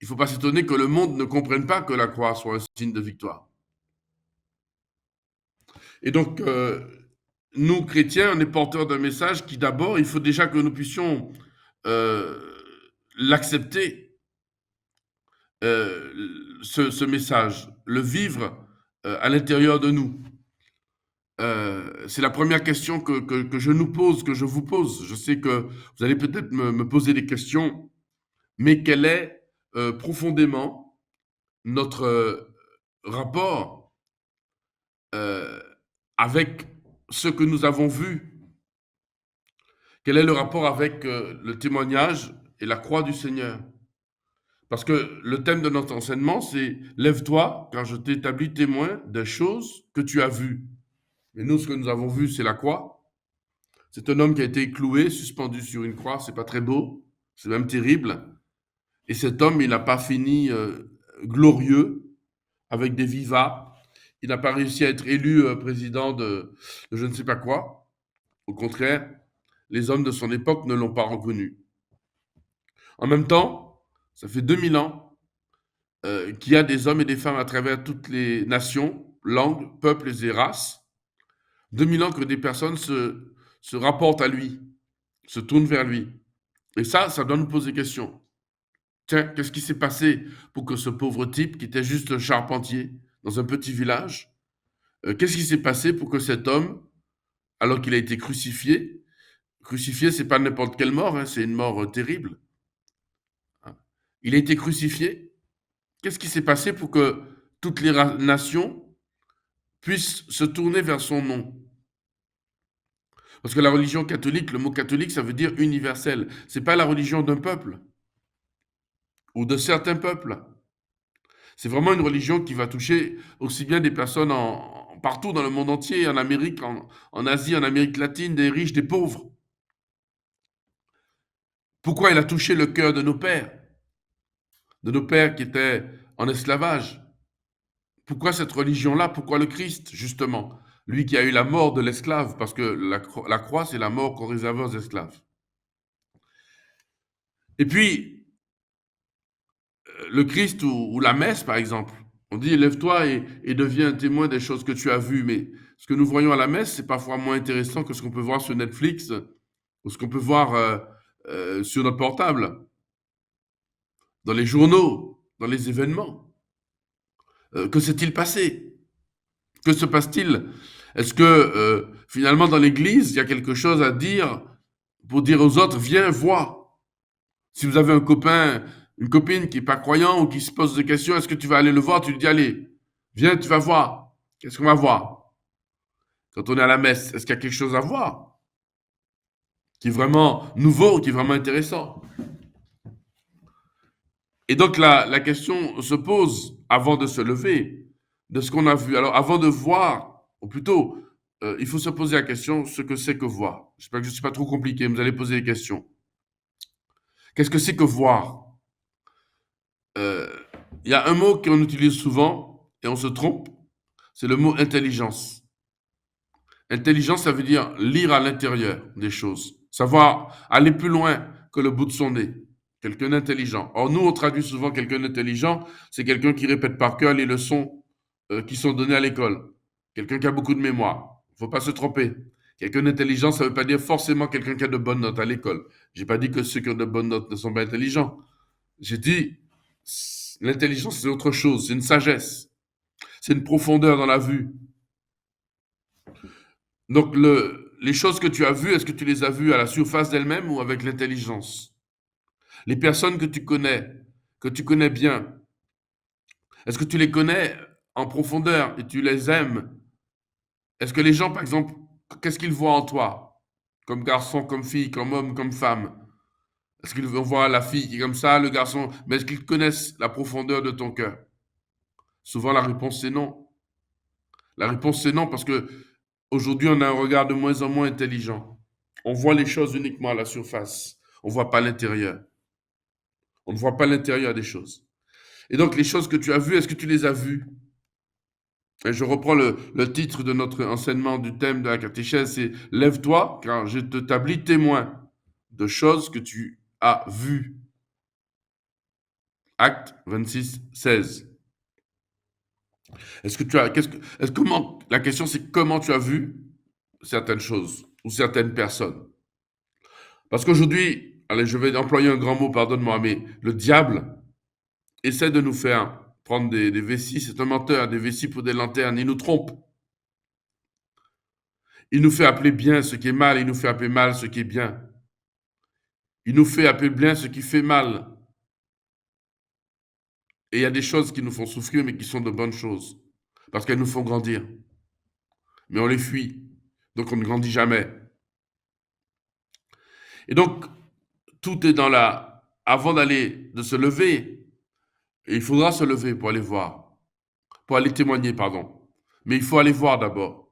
il ne faut pas s'étonner que le monde ne comprenne pas que la croix soit un signe de victoire. Et donc, nous, chrétiens, on est porteurs d'un message qui, d'abord, il faut déjà que nous puissions l'accepter, ce message, le vivre à l'intérieur de nous. C'est la première question que je nous pose, que je vous pose. Je sais que vous allez peut-être me poser des questions, mais quel est profondément notre rapport avec ce que nous avons vu? Quel est le rapport avec le témoignage et la croix du Seigneur? Parce que le thème de notre enseignement, c'est « Lève-toi, car je t'établis témoin des choses que tu as vues ». Et nous, ce que nous avons vu, c'est la croix. C'est un homme qui a été cloué, suspendu sur une croix. C'est pas très beau, c'est même terrible. Et cet homme, il n'a pas fini glorieux, avec des vivats. Il n'a pas réussi à être élu président de je ne sais pas quoi. Au contraire, les hommes de son époque ne l'ont pas reconnu. En même temps, ça fait 2000 ans qu'il y a des hommes et des femmes à travers toutes les nations, langues, peuples et races. 2000 ans que des personnes se rapportent à lui, se tournent vers lui. Et ça doit nous poser question. Tiens, qu'est-ce qui s'est passé pour que ce pauvre type, qui était juste un charpentier dans un petit village, qu'est-ce qui s'est passé pour que cet homme, alors qu'il a été crucifié, c'est pas n'importe quelle mort, hein, c'est une mort terrible. Il a été crucifié. Qu'est-ce qui s'est passé pour que toutes les nations puissent se tourner vers son nom? Parce que la religion catholique, le mot catholique, ça veut dire universel. C'est pas la religion d'un peuple ou de certains peuples. C'est vraiment une religion qui va toucher aussi bien des personnes partout dans le monde entier, en Amérique, en Asie, en Amérique latine, des riches, des pauvres. Pourquoi il a touché le cœur de nos pères qui étaient en esclavage? Pourquoi cette religion-là? Pourquoi le Christ, justement? Lui qui a eu la mort de l'esclave, parce que la croix, c'est la mort qu'on réservait aux esclaves. Et puis, le Christ ou la messe, par exemple, on dit, lève-toi et deviens un témoin des choses que tu as vues. Mais ce que nous voyons à la messe, c'est parfois moins intéressant que ce qu'on peut voir sur Netflix ou ce qu'on peut voir sur notre portable, dans les journaux, dans les événements. Que s'est-il passé? Que se passe-t-il? Est-ce que finalement dans l'Église, il y a quelque chose à dire pour dire aux autres, viens, vois. Si vous avez un copain, une copine qui n'est pas croyant ou qui se pose des questions, est-ce que tu vas aller le voir? Tu lui dis, allez, viens, tu vas voir. Qu'est-ce qu'on va voir? Quand on est à la messe, est-ce qu'il y a quelque chose à voir qui est vraiment nouveau, qui est vraiment intéressant? Et donc la question se pose avant de se lever, de ce qu'on a vu. Alors avant de voir, ou plutôt, il faut se poser la question ce que c'est que voir. J'espère que je ne suis pas trop compliqué, vous allez poser des questions. Qu'est-ce que c'est que voir? Il y a un mot qu'on utilise souvent et on se trompe, c'est le mot intelligence. Intelligence, ça veut dire lire à l'intérieur des choses, savoir aller plus loin que le bout de son nez. Quelqu'un d'intelligent. Or, nous, on traduit souvent quelqu'un d'intelligent, c'est quelqu'un qui répète par cœur les leçons qui sont données à l'école. Quelqu'un qui a beaucoup de mémoire. Il ne faut pas se tromper. Quelqu'un d'intelligent, ça ne veut pas dire forcément quelqu'un qui a de bonnes notes à l'école. Je n'ai pas dit que ceux qui ont de bonnes notes ne sont pas intelligents. J'ai dit, l'intelligence, c'est autre chose. C'est une sagesse. C'est une profondeur dans la vue. Donc, les choses que tu as vues, est-ce que tu les as vues à la surface d'elles-mêmes ou avec l'intelligence? Les personnes que tu connais bien, est-ce que tu les connais en profondeur et tu les aimes? Est-ce que les gens, par exemple, qu'est-ce qu'ils voient en toi? Comme garçon, comme fille, comme homme, comme femme? Est-ce qu'ils voient la fille qui est comme ça, le garçon? Mais est-ce qu'ils connaissent la profondeur de ton cœur? Souvent, la réponse, c'est non. La réponse, c'est non parce que aujourd'hui, on a un regard de moins en moins intelligent. On voit les choses uniquement à la surface. On ne voit pas l'intérieur. On ne voit pas l'intérieur des choses. Et donc, les choses que tu as vues, est-ce que tu les as vues? Et je reprends le titre de notre enseignement du thème de la catéchèse, c'est « Lève-toi, car je t'établis témoin de choses que tu as vues ». Acte 26, 16. La question c'est comment tu as vu certaines choses ou certaines personnes. Parce qu'aujourd'hui, allez, je vais employer un grand mot, pardonne-moi, mais le diable essaie de nous faire prendre des vessies, c'est un menteur, des vessies pour des lanternes, il nous trompe. Il nous fait appeler bien ce qui est mal, il nous fait appeler mal ce qui est bien. Il nous fait appeler bien ce qui fait mal. Et il y a des choses qui nous font souffrir, mais qui sont de bonnes choses, parce qu'elles nous font grandir. Mais on les fuit, donc on ne grandit jamais. Et donc, tout est dans avant de se lever, et il faudra se lever pour aller voir, pour aller témoigner, pardon. Mais il faut aller voir d'abord.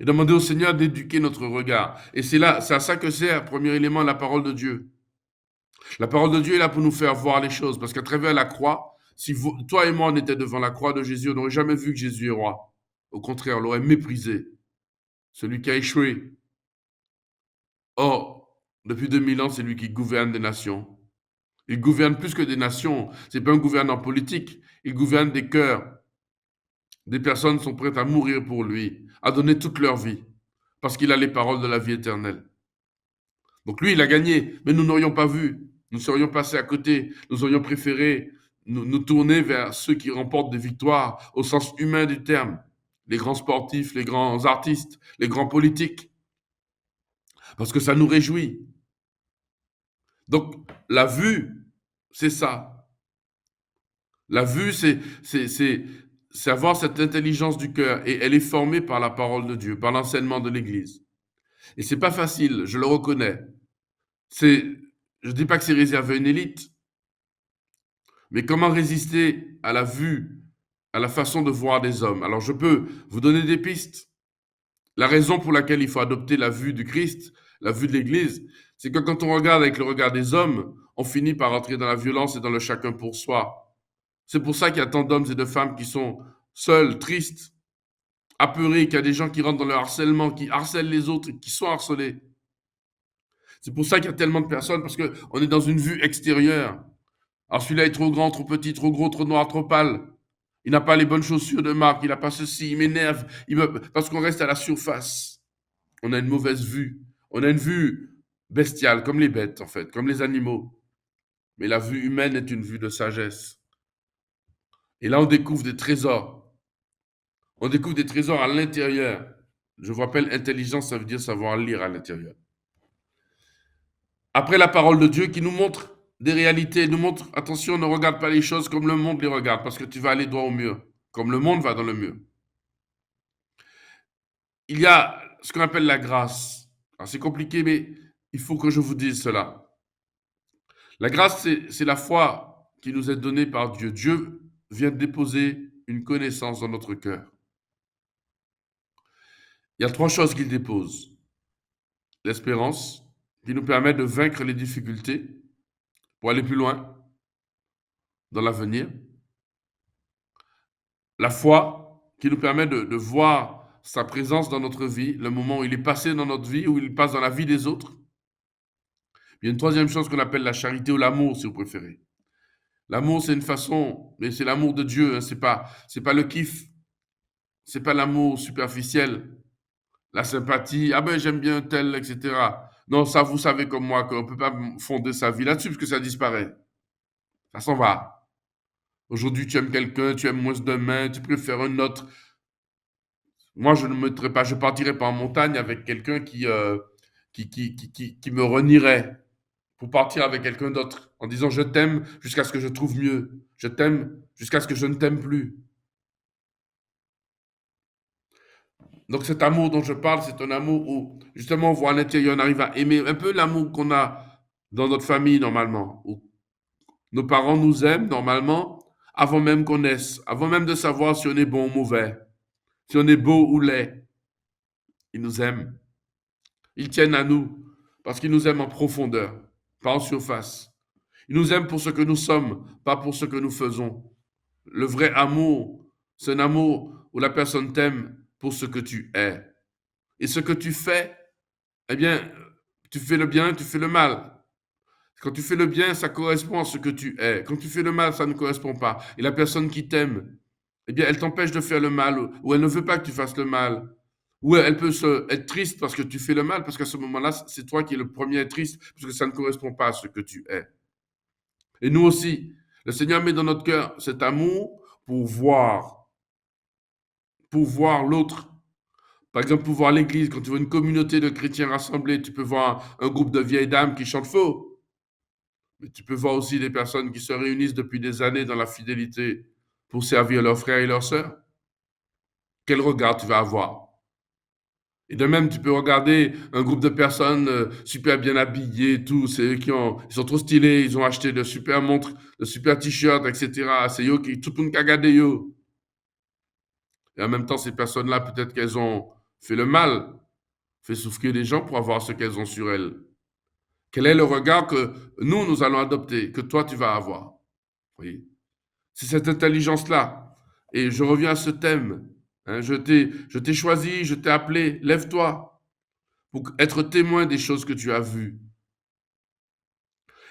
Et demander au Seigneur d'éduquer notre regard. Et c'est à ça que sert, premier élément, la parole de Dieu. La parole de Dieu est là pour nous faire voir les choses, parce qu'à travers la croix, si toi et moi on était devant la croix de Jésus, on n'aurait jamais vu que Jésus est roi. Au contraire, on l'aurait méprisé. Celui qui a échoué. Or, depuis 2000 ans, c'est lui qui gouverne des nations. Il gouverne plus que des nations. C'est pas un gouvernant politique. Il gouverne des cœurs. Des personnes sont prêtes à mourir pour lui, à donner toute leur vie, parce qu'il a les paroles de la vie éternelle. Donc lui, il a gagné, mais nous n'aurions pas vu. Nous serions passés à côté. Nous aurions préféré nous tourner vers ceux qui remportent des victoires au sens humain du terme. Les grands sportifs, les grands artistes, les grands politiques. Parce que ça nous réjouit. Donc, la vue, c'est ça. La vue, c'est avoir cette intelligence du cœur. Et elle est formée par la parole de Dieu, par l'enseignement de l'Église. Et c'est pas facile, je le reconnais. Je dis pas que c'est réservé à une élite. Mais comment résister à la vue, à la façon de voir des hommes? Alors, je peux vous donner des pistes. La raison pour laquelle il faut adopter la vue du Christ, la vue de l'Église, c'est que quand on regarde avec le regard des hommes, on finit par entrer dans la violence et dans le chacun pour soi. C'est pour ça qu'il y a tant d'hommes et de femmes qui sont seuls, tristes, apeurés, qu'il y a des gens qui rentrent dans le harcèlement, qui harcèlent les autres, qui sont harcelés. C'est pour ça qu'il y a tellement de personnes, parce qu'on est dans une vue extérieure. Alors celui-là est trop grand, trop petit, trop gros, trop noir, trop pâle. Il n'a pas les bonnes chaussures de marque, il n'a pas ceci, il m'énerve, parce qu'on reste à la surface. On a une mauvaise vue. On a une vue bestiale, comme les bêtes en fait, comme les animaux. Mais la vue humaine est une vue de sagesse. Et là, on découvre des trésors. On découvre des trésors à l'intérieur. Je vous rappelle, intelligence, ça veut dire savoir lire à l'intérieur. Après la parole de Dieu qui nous montre des réalités, nous montre, attention, ne regarde pas les choses comme le monde les regarde, parce que tu vas aller droit au mur, comme le monde va dans le mur. Il y a ce qu'on appelle la grâce. Alors, c'est compliqué, mais il faut que je vous dise cela. La grâce, c'est la foi qui nous est donnée par Dieu. Dieu vient déposer une connaissance dans notre cœur. Il y a 3 choses qu'il dépose. L'espérance, qui nous permet de vaincre les difficultés pour aller plus loin dans l'avenir. La foi, qui nous permet de voir sa présence dans notre vie, le moment où il est passé dans notre vie, où il passe dans la vie des autres. Il y a une 3e chose qu'on appelle la charité ou l'amour, si vous préférez. L'amour, c'est une façon, mais c'est l'amour de Dieu, hein, c'est pas le kiff, c'est pas l'amour superficiel, la sympathie, ah ben j'aime bien tel, etc. Non, ça, vous savez comme moi qu'on ne peut pas fonder sa vie là-dessus parce que ça disparaît. Ça s'en va. Aujourd'hui, tu aimes quelqu'un, tu aimes moins demain, tu préfères un autre. Moi, je ne partirai pas en montagne avec quelqu'un qui me renierait pour partir avec quelqu'un d'autre en disant je t'aime jusqu'à ce que je trouve mieux. Je t'aime jusqu'à ce que je ne t'aime plus. Donc cet amour dont je parle, c'est un amour où justement on voit à l'intérieur, on arrive à aimer un peu l'amour qu'on a dans notre famille normalement, où nos parents nous aiment normalement avant même qu'on naisse, avant même de savoir si on est bon ou mauvais, si on est beau ou laid. Ils nous aiment. Ils tiennent à nous parce qu'ils nous aiment en profondeur, pas en surface. Ils nous aiment pour ce que nous sommes, pas pour ce que nous faisons. Le vrai amour, c'est un amour où la personne t'aime pour ce que tu es. Et ce que tu fais, eh bien, tu fais le bien, tu fais le mal. Quand tu fais le bien, ça correspond à ce que tu es. Quand tu fais le mal, ça ne correspond pas. Et la personne qui t'aime, eh bien, elle t'empêche de faire le mal, ou elle ne veut pas que tu fasses le mal. Ou elle peut être triste parce que tu fais le mal, parce qu'à ce moment-là, c'est toi qui es le premier à être triste, parce que ça ne correspond pas à ce que tu es. Et nous aussi, le Seigneur met dans notre cœur cet amour pour voir l'autre. Par exemple, pour voir l'église, quand tu vois une communauté de chrétiens rassemblés, tu peux voir un groupe de vieilles dames qui chantent faux. Mais tu peux voir aussi des personnes qui se réunissent depuis des années dans la fidélité pour servir leurs frères et leurs sœurs. Quel regard tu vas avoir? Et de même, tu peux regarder un groupe de personnes super bien habillées, tous, c'est eux ils sont trop stylés, ils ont acheté de super montres, de super t-shirts, etc. C'est eux qui, tout le monde qui a regardé eux. Et en même temps, ces personnes-là, peut-être qu'elles ont fait le mal, fait souffrir les gens pour avoir ce qu'elles ont sur elles. Quel est le regard que nous allons adopter, que toi, tu vas avoir? Oui. C'est cette intelligence-là. Et je reviens à ce thème. Hein, je t'ai choisi, je t'ai appelé, lève-toi pour être témoin des choses que tu as vues.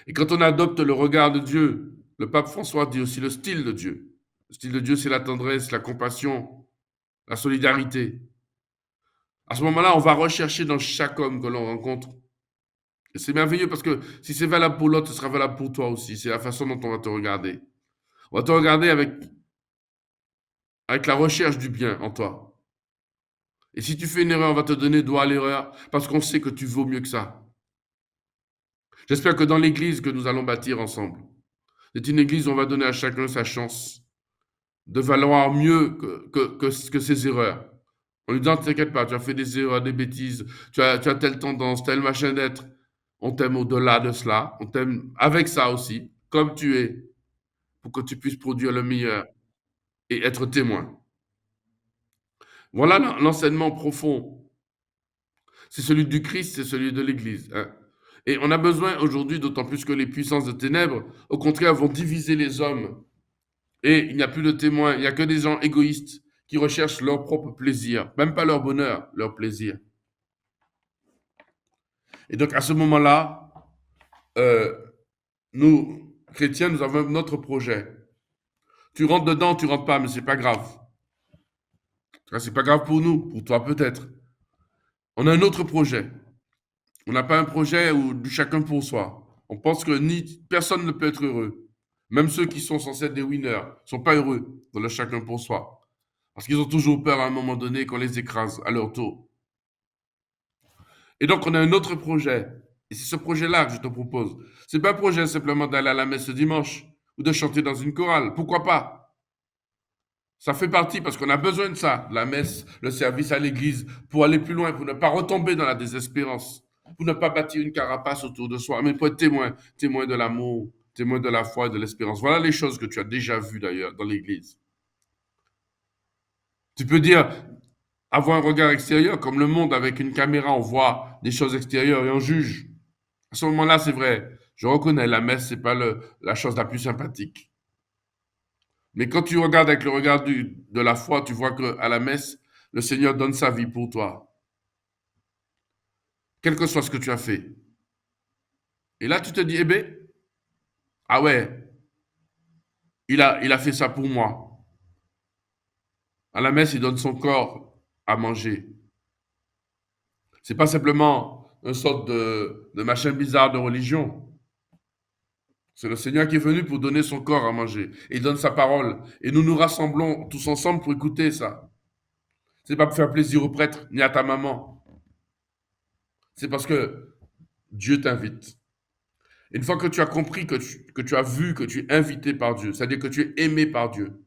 Et quand on adopte le regard de Dieu, le pape François dit aussi le style de Dieu. Le style de Dieu, c'est la tendresse, la compassion, la solidarité. À ce moment-là, on va rechercher dans chaque homme que l'on rencontre. Et c'est merveilleux parce que si c'est valable pour l'autre, ce sera valable pour toi aussi. C'est la façon dont on va te regarder. On va te regarder avec la recherche du bien en toi. Et si tu fais une erreur, on va te donner droit à l'erreur parce qu'on sait que tu vaux mieux que ça. J'espère que dans l'église que nous allons bâtir ensemble, c'est une église où on va donner à chacun sa chance de valoir mieux que ses erreurs. On lui dit, ne t'inquiète pas, tu as fait des erreurs, des bêtises, tu as telle tendance, tel machin d'être. On t'aime au-delà de cela, on t'aime avec ça aussi, comme tu es, pour que tu puisses produire le meilleur et être témoin. Voilà l'enseignement profond. C'est celui du Christ, c'est celui de l'Église. Hein. Et on a besoin aujourd'hui, d'autant plus que les puissances de ténèbres, au contraire, vont diviser les hommes. Et il n'y a plus de témoins, il n'y a que des gens égoïstes qui recherchent leur propre plaisir, même pas leur bonheur, leur plaisir. Et donc à ce moment-là, nous, chrétiens, nous avons notre projet. Tu rentres dedans, tu rentres pas, mais c'est pas grave. C'est pas grave pour nous, pour toi peut-être. On a un autre projet. On n'a pas un projet où du chacun pour soi. On pense que personne ne peut être heureux. Même ceux qui sont censés être des winners ne sont pas heureux dans le chacun pour soi. Parce qu'ils ont toujours peur à un moment donné qu'on les écrase à leur tour. Et donc, on a un autre projet. Et c'est ce projet-là que je te propose. C'est pas un projet simplement d'aller à la messe ce dimanche ou de chanter dans une chorale. Pourquoi pas? Ça fait partie parce qu'on a besoin de ça, la messe, le service à l'église, pour aller plus loin, pour ne pas retomber dans la désespérance, pour ne pas bâtir une carapace autour de soi, mais pour être témoin, témoin de l'amour, témoin de la foi et de l'espérance. Voilà les choses que tu as déjà vues d'ailleurs dans l'église. Tu peux dire, avoir un regard extérieur, comme le monde avec une caméra, on voit des choses extérieures et on juge. À ce moment-là, c'est vrai, je reconnais, la messe, c'est pas la chose la plus sympathique. Mais quand tu regardes avec le regard de la foi, tu vois qu'à la messe, le Seigneur donne sa vie pour toi. Quel que soit ce que tu as fait. Et là, tu te dis, eh bien, ah ouais, il a fait ça pour moi. À la messe, il donne son corps à manger. C'est pas simplement une sorte de machin bizarre de religion. C'est le Seigneur qui est venu pour donner son corps à manger. Et il donne sa parole. Et nous nous rassemblons tous ensemble pour écouter ça. C'est pas pour faire plaisir au prêtre ni à ta maman. C'est parce que Dieu t'invite. Une fois que tu as compris, que tu as vu, que tu es invité par Dieu, c'est-à-dire que tu es aimé par Dieu,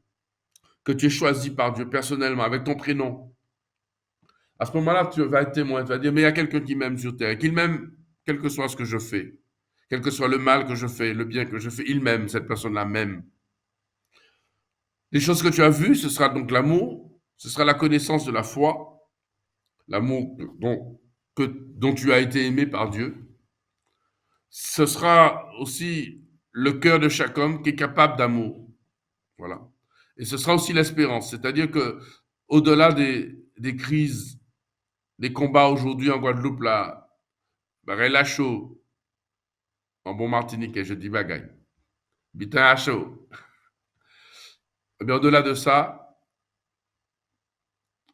que tu es choisi par Dieu personnellement, avec ton prénom, à ce moment-là, tu vas être témoin. Tu vas dire, mais il y a quelqu'un qui m'aime sur terre, et qu'il m'aime, quel que soit ce que je fais, quel que soit le mal que je fais, le bien que je fais, il m'aime, cette personne-là m'aime. Les choses que tu as vues, ce sera donc l'amour, ce sera la connaissance de la foi, l'amour dont tu as été aimé par Dieu. Ce sera aussi le cœur de chaque homme qui est capable d'amour. Voilà. Et ce sera aussi l'espérance, c'est-à-dire que au-delà des crises, des combats aujourd'hui en Guadeloupe, là, la chaud, en bon martiniquais, je dis bagaille, bitin à chaud. Mais au-delà de ça,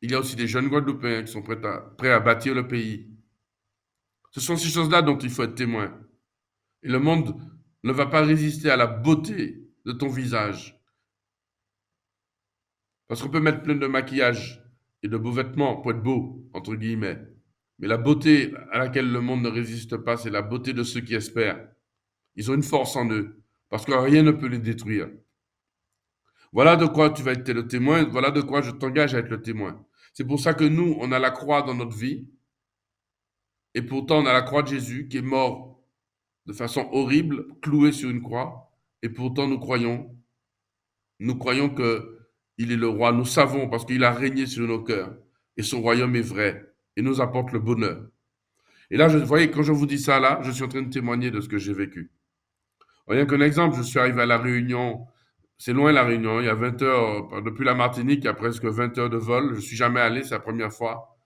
il y a aussi des jeunes Guadeloupéens qui sont prêts à bâtir le pays. Ce sont ces choses-là dont il faut être témoin. Et le monde ne va pas résister à la beauté de ton visage. Parce qu'on peut mettre plein de maquillage et de beaux vêtements pour être beau, entre guillemets. Mais la beauté à laquelle le monde ne résiste pas, c'est la beauté de ceux qui espèrent. Ils ont une force en eux, parce que rien ne peut les détruire. Voilà de quoi tu vas être le témoin, voilà de quoi je t'engage à être le témoin. C'est pour ça que nous, on a la croix dans notre vie, et pourtant on a la croix de Jésus qui est mort de façon horrible, cloué sur une croix, et pourtant nous croyons qu'il est le roi. Nous savons parce qu'il a régné sur nos cœurs, et son royaume est vrai, et nous apporte le bonheur. Et là, vous voyez, quand je vous dis ça, là, je suis en train de témoigner de ce que j'ai vécu. Rien qu'un exemple, je suis arrivé à La Réunion, c'est loin La Réunion, il y a 20 heures, depuis la Martinique, il y a presque 20 heures de vol, je ne suis jamais allé, c'est la première fois.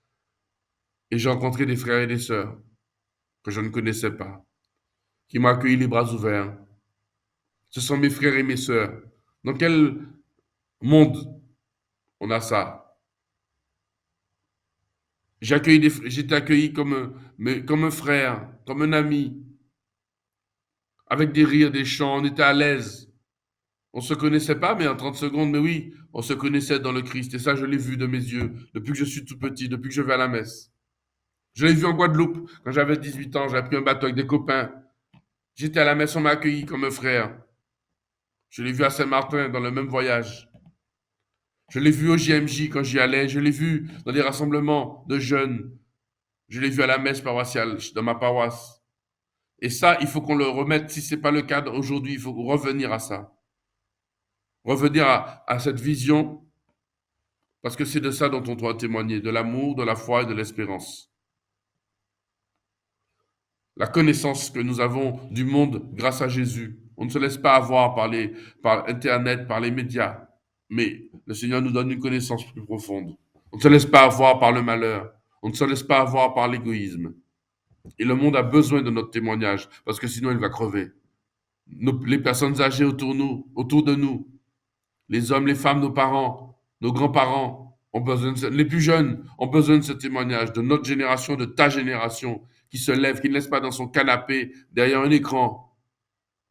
Et j'ai rencontré des frères et des sœurs que je ne connaissais pas. qui m'ont accueilli les bras ouverts. Ce sont mes frères et mes sœurs. Dans quel monde on a ça? J'ai été accueilli comme un frère, comme un ami, avec des rires, des chants, on était à l'aise. On se connaissait pas, mais en 30 secondes, mais oui, on se connaissait dans le Christ. Et ça, je l'ai vu de mes yeux, depuis que je suis tout petit, depuis que je vais à la messe. Je l'ai vu en Guadeloupe, quand j'avais 18 ans, j'ai pris un bateau avec des copains. J'étais à la messe, on m'a accueilli comme un frère. Je l'ai vu à Saint-Martin, dans le même voyage. Je l'ai vu au JMJ quand j'y allais. Je l'ai vu dans des rassemblements de jeunes. Je l'ai vu à la messe paroissiale, dans ma paroisse. Et ça, il faut qu'on le remette. Si ce n'est pas le cas aujourd'hui, il faut revenir à ça. Revenir à cette vision, parce que c'est de ça dont on doit témoigner, de l'amour, de la foi et de l'espérance. La connaissance que nous avons du monde grâce à Jésus. On ne se laisse pas avoir par Internet, par les médias, mais le Seigneur nous donne une connaissance plus profonde. On ne se laisse pas avoir par le malheur. On ne se laisse pas avoir par l'égoïsme. Et le monde a besoin de notre témoignage, parce que sinon il va crever. Les personnes âgées autour de nous, les hommes, les femmes, nos parents, nos grands-parents, les plus jeunes ont besoin de ce témoignage, de notre génération, de ta génération, qui se lève, qui ne laisse pas dans son canapé, derrière un écran,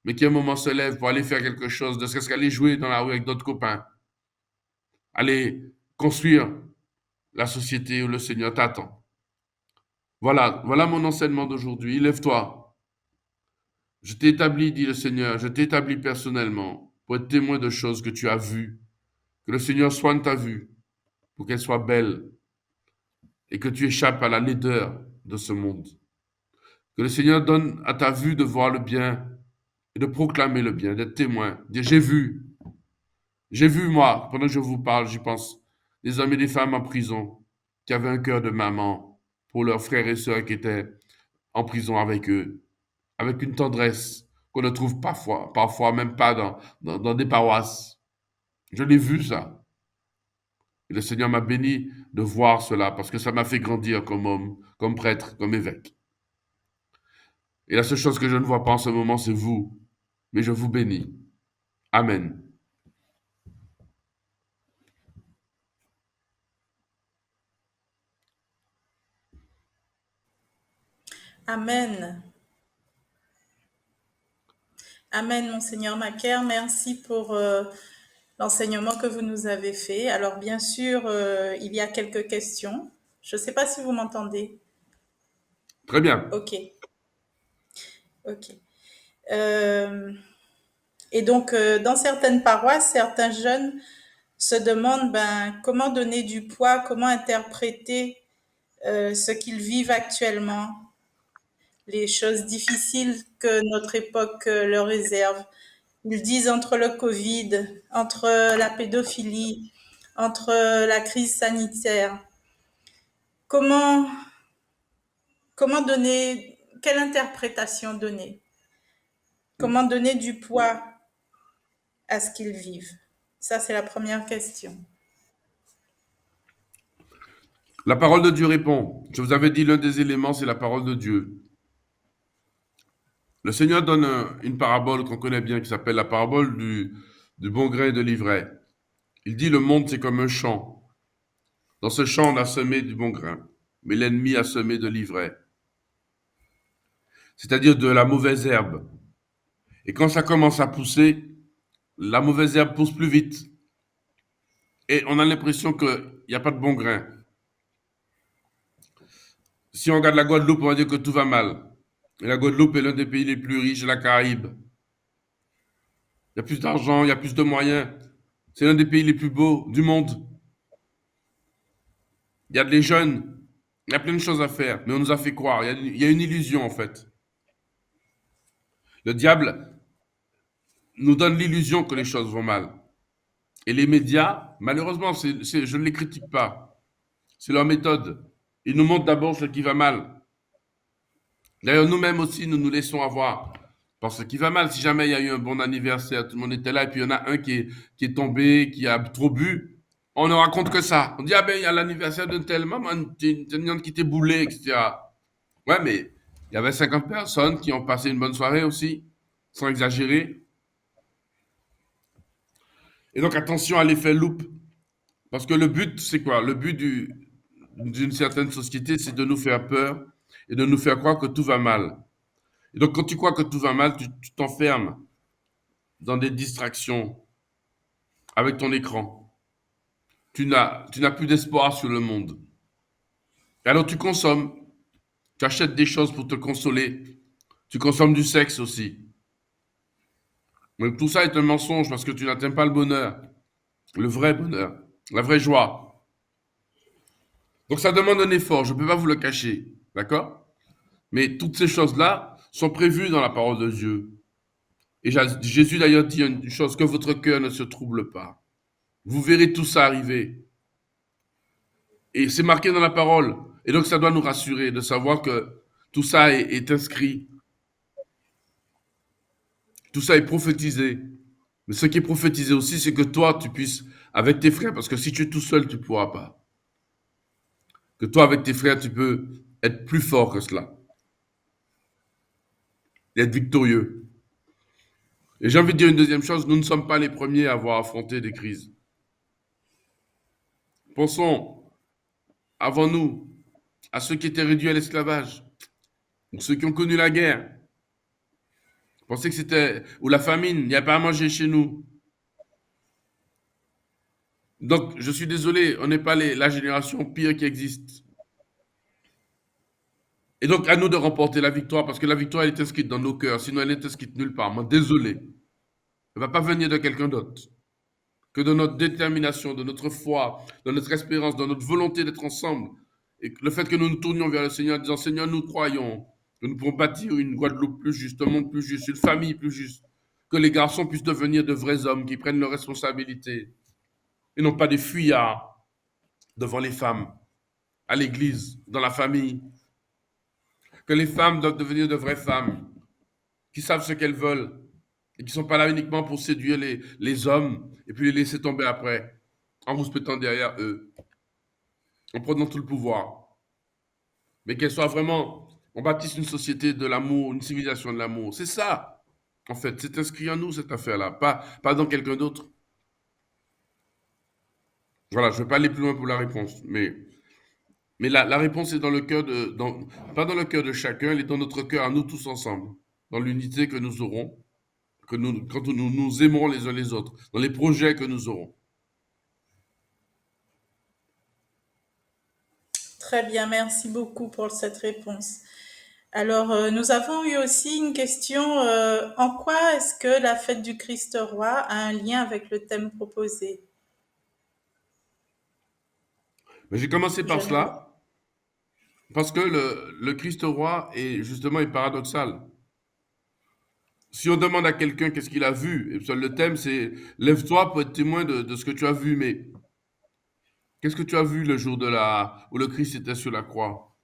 mais qui à un moment se lève pour aller faire quelque chose, de ce qu'aller jouer dans la rue avec d'autres copains, aller construire la société où le Seigneur t'attend. Voilà mon enseignement d'aujourd'hui. Lève-toi. Je t'ai établi, dit le Seigneur, je t'ai établi personnellement pour être témoin de choses que tu as vues. Que le Seigneur soigne ta vue pour qu'elle soit belle et que tu échappes à la laideur de ce monde. Que le Seigneur donne à ta vue de voir le bien et de proclamer le bien, d'être témoin. Dire j'ai vu, moi, pendant que je vous parle, j'y pense, des hommes et des femmes en prison qui avaient un cœur de maman pour leurs frères et sœurs qui étaient en prison avec eux, avec une tendresse qu'on ne trouve parfois même pas dans des paroisses. Je l'ai vu ça. Et le Seigneur m'a béni de voir cela parce que ça m'a fait grandir comme homme, comme prêtre, comme évêque. Et la seule chose que je ne vois pas en ce moment, c'est vous. Mais je vous bénis. Amen. Amen. Amen, Monseigneur Macaire. Merci pour l'enseignement que vous nous avez fait. Alors, bien sûr, il y a quelques questions. Je ne sais pas si vous m'entendez. Très bien. Ok. Et donc, dans certaines paroisses, certains jeunes se demandent comment donner du poids, comment interpréter ce qu'ils vivent actuellement, les choses difficiles que notre époque leur réserve. Ils disent entre le Covid, entre la pédophilie, entre la crise sanitaire. Comment donner, quelle interprétation donner? Comment donner du poids à ce qu'ils vivent? Ça, c'est la première question. La parole de Dieu répond. Je vous avais dit, l'un des éléments, c'est la parole de Dieu. Le Seigneur donne une parabole qu'on connaît bien, qui s'appelle la parabole du bon grain et de l'ivraie. Il dit, le monde, c'est comme un champ. Dans ce champ, on a semé du bon grain, mais l'ennemi a semé de l'ivraie, c'est-à-dire de la mauvaise herbe. Et quand ça commence à pousser, la mauvaise herbe pousse plus vite. Et on a l'impression qu'il n'y a pas de bon grain. Si on regarde la Guadeloupe, on va dire que tout va mal. Et la Guadeloupe est l'un des pays les plus riches de la Caraïbe. Il y a plus d'argent, il y a plus de moyens. C'est l'un des pays les plus beaux du monde. Il y a des jeunes, il y a plein de choses à faire, mais on nous a fait croire. Il y a une illusion en fait. Le diable nous donne l'illusion que les choses vont mal. Et les médias, malheureusement, je ne les critique pas. C'est leur méthode. Ils nous montrent d'abord ce qui va mal. D'ailleurs, nous-mêmes aussi, nous nous laissons avoir par ce qui va mal. Si jamais il y a eu un bon anniversaire, tout le monde était là, et puis il y en a un qui est tombé, qui a trop bu, on ne raconte que ça. On dit, ah ben, il y a l'anniversaire d'un tel, maman, qui t'est boulé, etc. Ouais, mais Il y avait 50 personnes qui ont passé une bonne soirée aussi, sans exagérer. Et donc attention à l'effet loupe, parce que le but, c'est quoi? Le but d'une certaine société, c'est de nous faire peur et de nous faire croire que tout va mal. Et donc quand tu crois que tout va mal, tu t'enfermes dans des distractions avec ton écran. Tu n'as plus d'espoir sur le monde. Et alors tu consommes, tu achètes des choses pour te consoler, tu consommes du sexe aussi. Mais tout ça est un mensonge parce que tu n'atteins pas le bonheur, la vraie joie. Donc ça demande un effort, je ne peux pas vous le cacher, d'accord? Mais toutes ces choses-là sont prévues dans la parole de Dieu. Et Jésus d'ailleurs dit une chose, que votre cœur ne se trouble pas. Vous verrez tout ça arriver. Et c'est marqué dans la parole. Et donc ça doit nous rassurer de savoir que tout ça est inscrit. Tout ça est prophétisé. Mais ce qui est prophétisé aussi, c'est que toi, tu puisses, avec tes frères, parce que si tu es tout seul, tu ne pourras pas. Que toi, avec tes frères, tu peux être plus fort que cela. Et être victorieux. Et j'ai envie de dire une deuxième chose, nous ne sommes pas les premiers à avoir affronté des crises. Pensons, avant nous, à ceux qui étaient réduits à l'esclavage, ou ceux qui ont connu la guerre. Pensez que c'était, ou la famine, il n'y a pas à manger chez nous. Donc, je suis désolé, on n'est pas la génération pire qui existe. Et donc, à nous de remporter la victoire, parce que la victoire, elle est inscrite dans nos cœurs, sinon elle n'est inscrite nulle part. Moi, désolé. Elle ne va pas venir de quelqu'un d'autre. Que de notre détermination, de notre foi, de notre espérance, de notre volonté d'être ensemble. Et le fait que nous nous tournions vers le Seigneur en disant, Seigneur, nous croyons que nous pouvons bâtir une Guadeloupe plus juste, un monde plus juste, une famille plus juste. Que les garçons puissent devenir de vrais hommes qui prennent leurs responsabilités. Et non pas des fuyards devant les femmes, à l'église, dans la famille. Que les femmes doivent devenir de vraies femmes, qui savent ce qu'elles veulent, et qui ne sont pas là uniquement pour séduire les hommes, et puis les laisser tomber après, en respectant derrière eux, en prenant tout le pouvoir. Mais qu'elles soient vraiment, on bâtisse une société de l'amour, une civilisation de l'amour. C'est ça, en fait, c'est inscrit en nous, cette affaire-là, pas dans quelqu'un d'autre. Voilà, je ne vais pas aller plus loin pour la réponse, mais la réponse est dans le cœur pas dans le cœur de chacun, elle est dans notre cœur à nous tous ensemble, dans l'unité que nous aurons, quand nous nous aimerons les uns les autres, dans les projets que nous aurons. Très bien, merci beaucoup pour cette réponse. Alors, nous avons eu aussi une question. En quoi est-ce que la fête du Christ roi a un lien avec le thème proposé? Mais j'ai commencé par cela, parce que le Christ roi est paradoxal. Si on demande à quelqu'un qu'est-ce qu'il a vu, et le thème c'est lève-toi pour être témoin de ce que tu as vu, mais qu'est-ce que tu as vu le jour où le Christ était sur la croix?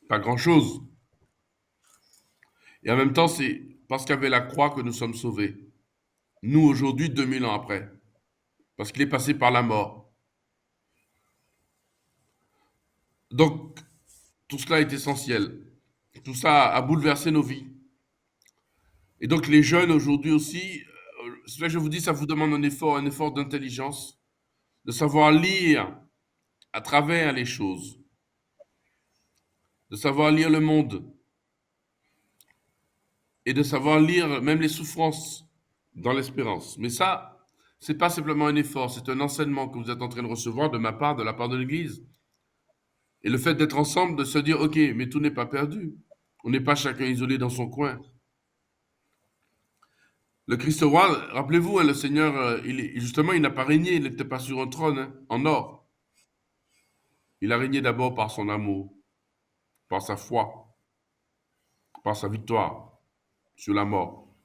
Pas grand-chose. Et en même temps, c'est parce qu'il y avait la croix que nous sommes sauvés. Nous, aujourd'hui, 2000 ans après. Parce qu'il est passé par la mort. Donc, tout cela est essentiel. Tout ça a bouleversé nos vies. Et donc, les jeunes aujourd'hui aussi, c'est là que je vous dis, ça vous demande un effort d'intelligence, de savoir lire à travers les choses, de savoir lire le monde et de savoir lire même les souffrances dans l'espérance. Mais ça, c'est pas simplement un effort, c'est un enseignement que vous êtes en train de recevoir de ma part, de la part de l'Église. Et le fait d'être ensemble, de se dire, OK, mais tout n'est pas perdu. On n'est pas chacun isolé dans son coin. Le Christ roi, rappelez-vous, le Seigneur, justement, il n'a pas régné, il n'était pas sur un trône en or. Il a régné d'abord par son amour, par sa foi, par sa victoire sur la mort.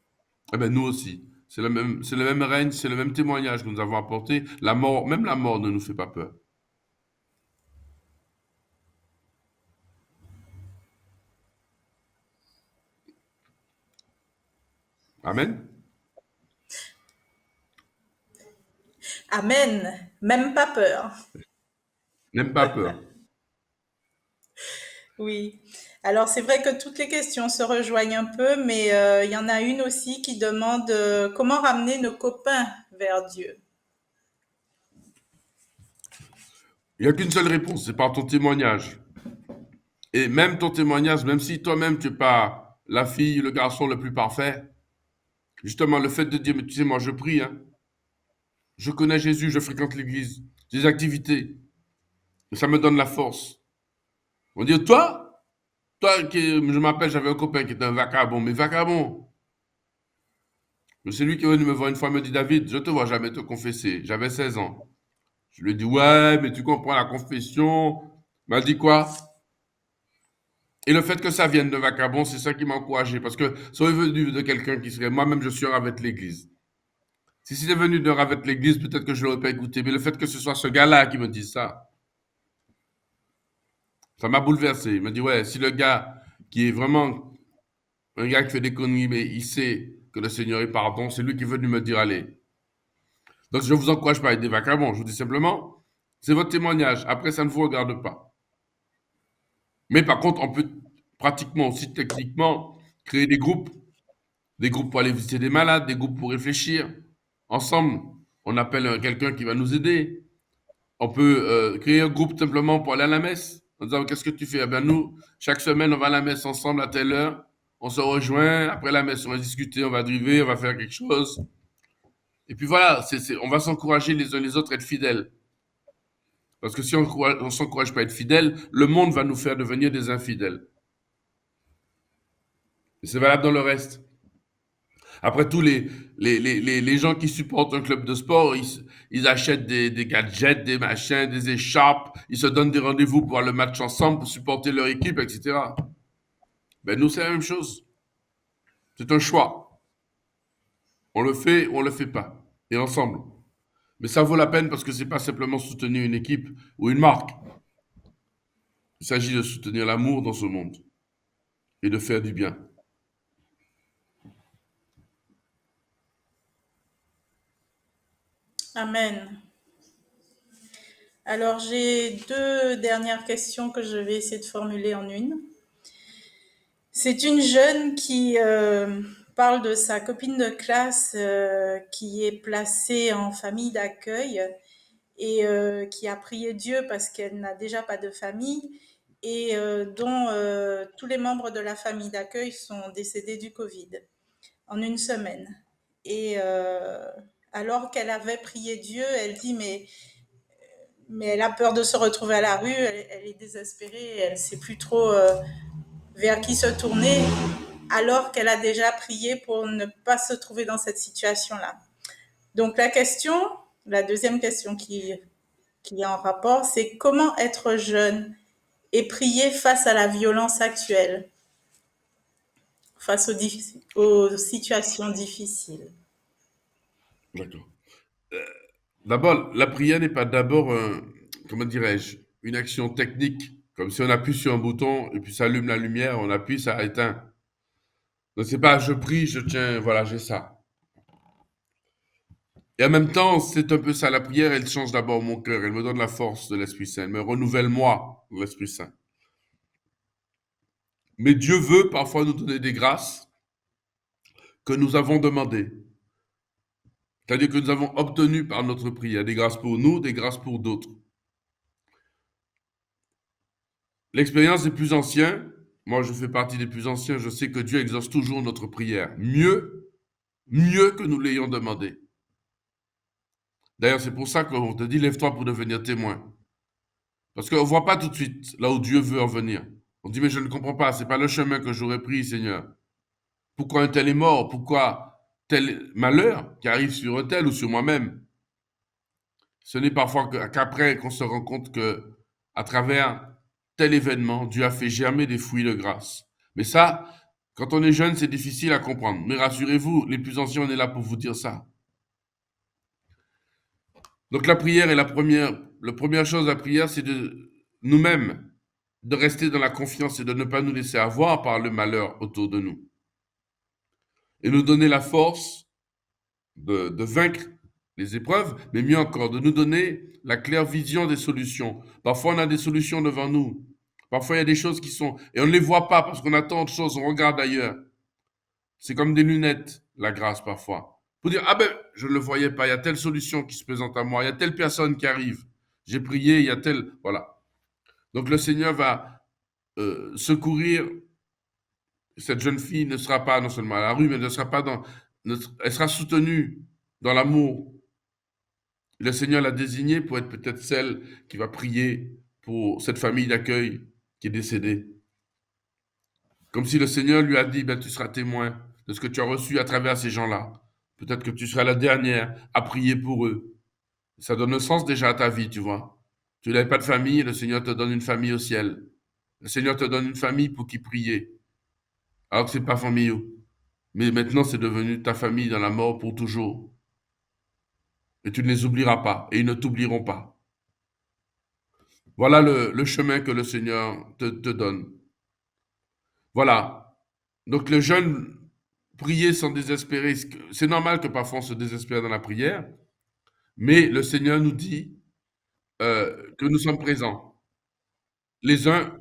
Eh bien, nous aussi, c'est le même règne, c'est le même témoignage que nous avons apporté. La mort, même la mort ne nous fait pas peur. Amen. Amen. Même pas peur. N'aime pas peur. Oui. Alors c'est vrai que toutes les questions se rejoignent un peu, mais il y en a une aussi qui demande comment ramener nos copains vers Dieu. Il n'y a qu'une seule réponse, c'est par ton témoignage. Et même ton témoignage, même si toi-même tu n'es pas la fille, le garçon le plus parfait, justement le fait de dire, mais tu sais, moi je prie, hein, je connais Jésus, je fréquente l'église, j'ai des activités, et ça me donne la force. On dit, toi qui, je m'appelle, j'avais un copain qui était un vagabond, mais vagabond. Mais c'est lui qui est venu me voir une fois, me dit, David, je te vois jamais te confesser. J'avais 16 ans. Je lui ai dit, ouais, mais tu comprends la confession. Il m'a dit quoi? Et le fait que ça vienne de vagabond, c'est ça qui m'a encouragé. Parce que ça est venu de quelqu'un qui serait, moi-même, je suis un ravette l'église. Si c'était venu d'un ravette l'église, peut-être que je l'aurais pas écouté. Mais le fait que ce soit ce gars-là qui me dise ça m'a bouleversé. Il m'a dit, ouais, si le gars qui est vraiment un gars qui fait des conneries, mais il sait que le Seigneur est pardon, c'est lui qui est venu me dire, allez. Donc je ne vous encourage pas à être des vagabonds. Je vous dis simplement, c'est votre témoignage. Après, ça ne vous regarde pas. Mais par contre, on peut pratiquement aussi techniquement créer des groupes pour aller visiter des malades, des groupes pour réfléchir. Ensemble, on appelle quelqu'un qui va nous aider. On peut créer un groupe simplement pour aller à la messe. En disant, qu'est-ce que tu fais? Eh bien, nous, chaque semaine, on va à la messe ensemble à telle heure. On se rejoint. Après la messe, on va discuter, on va driver, on va faire quelque chose. Et puis voilà, on va s'encourager les uns les autres à être fidèles. Parce que si on ne s'encourage pas à être fidèle, le monde va nous faire devenir des infidèles. Et c'est valable dans le reste. Après, tous les gens qui supportent un club de sport, ils achètent des gadgets, des machins, des écharpes, ils se donnent des rendez-vous pour voir le match ensemble, pour supporter leur équipe, etc. Ben nous, c'est la même chose. C'est un choix. On le fait ou on le fait pas. Et ensemble. Mais ça vaut la peine parce que c'est pas simplement soutenir une équipe ou une marque. Il s'agit de soutenir l'amour dans ce monde et de faire du bien. Amen. Alors j'ai deux dernières questions que je vais essayer de formuler en une. C'est une jeune qui parle de sa copine de classe qui est placée en famille d'accueil et qui a prié Dieu parce qu'elle n'a déjà pas de famille et dont tous les membres de la famille d'accueil sont décédés du Covid en une semaine. Et alors qu'elle avait prié Dieu, elle dit mais elle a peur de se retrouver à la rue, elle est désespérée, elle ne sait plus trop vers qui se tourner, alors qu'elle a déjà prié pour ne pas se trouver dans cette situation-là. Donc la deuxième question qui est en rapport, c'est comment être jeune et prier face à la violence actuelle, face aux situations difficiles. D'accord. D'abord, la prière n'est pas d'abord, comment dirais-je, une action technique, comme si on appuie sur un bouton et puis ça allume la lumière, on appuie, ça éteint. Donc c'est pas je prie, je tiens, voilà, j'ai ça. Et en même temps, c'est un peu ça, la prière, elle change d'abord mon cœur, elle me donne la force de l'Esprit Saint, elle me renouvelle moi, l'Esprit Saint. Mais Dieu veut parfois nous donner des grâces que nous avons demandées. C'est-à-dire que nous avons obtenu par notre prière des grâces pour nous, des grâces pour d'autres. L'expérience des plus anciens, moi je fais partie des plus anciens, je sais que Dieu exauce toujours notre prière, mieux que nous l'ayons demandé. D'ailleurs, c'est pour ça qu'on te dit, lève-toi pour devenir témoin. Parce qu'on ne voit pas tout de suite là où Dieu veut en venir. On dit, mais je ne comprends pas, c'est pas le chemin que j'aurais pris, Seigneur. Pourquoi un tel est mort? Pourquoi tel malheur qui arrive sur un tel ou sur moi-même? Ce n'est parfois qu'après qu'on se rend compte que, à travers tel événement, Dieu a fait germer des fruits de grâce. Mais ça, quand on est jeune, c'est difficile à comprendre. Mais rassurez-vous, les plus anciens, on est là pour vous dire ça. Donc la prière est la première chose, la prière, c'est de nous-mêmes, de rester dans la confiance et de ne pas nous laisser avoir par le malheur autour de nous. Et nous donner la force de vaincre les épreuves, mais mieux encore, de nous donner la claire vision des solutions. Parfois, on a des solutions devant nous. Parfois, il y a des choses qui sont... Et on ne les voit pas parce qu'on attend autre chose, on regarde ailleurs. C'est comme des lunettes, la grâce, parfois. Pour dire, ah ben, je ne le voyais pas, il y a telle solution qui se présente à moi, il y a telle personne qui arrive. J'ai prié, il y a telle... Voilà. Donc le Seigneur va secourir. Cette jeune fille ne sera pas non seulement à la rue, mais ne sera pas elle sera soutenue dans l'amour. Le Seigneur l'a désignée pour être peut-être celle qui va prier pour cette famille d'accueil qui est décédée. Comme si le Seigneur lui a dit, ben, tu seras témoin de ce que tu as reçu à travers ces gens-là. Peut-être que tu seras la dernière à prier pour eux. Ça donne un sens déjà à ta vie, tu vois. Tu n'avais pas de famille, le Seigneur te donne une famille au ciel. Le Seigneur te donne une famille pour qui prier. Alors que c'est pas famille. Mais maintenant, c'est devenu ta famille dans la mort pour toujours. Et tu ne les oublieras pas. Et ils ne t'oublieront pas. Voilà le chemin que le Seigneur te donne. Voilà. Donc les jeunes, prier sans désespérer. C'est normal que parfois on se désespère dans la prière. Mais le Seigneur nous dit que nous sommes présents. Les uns,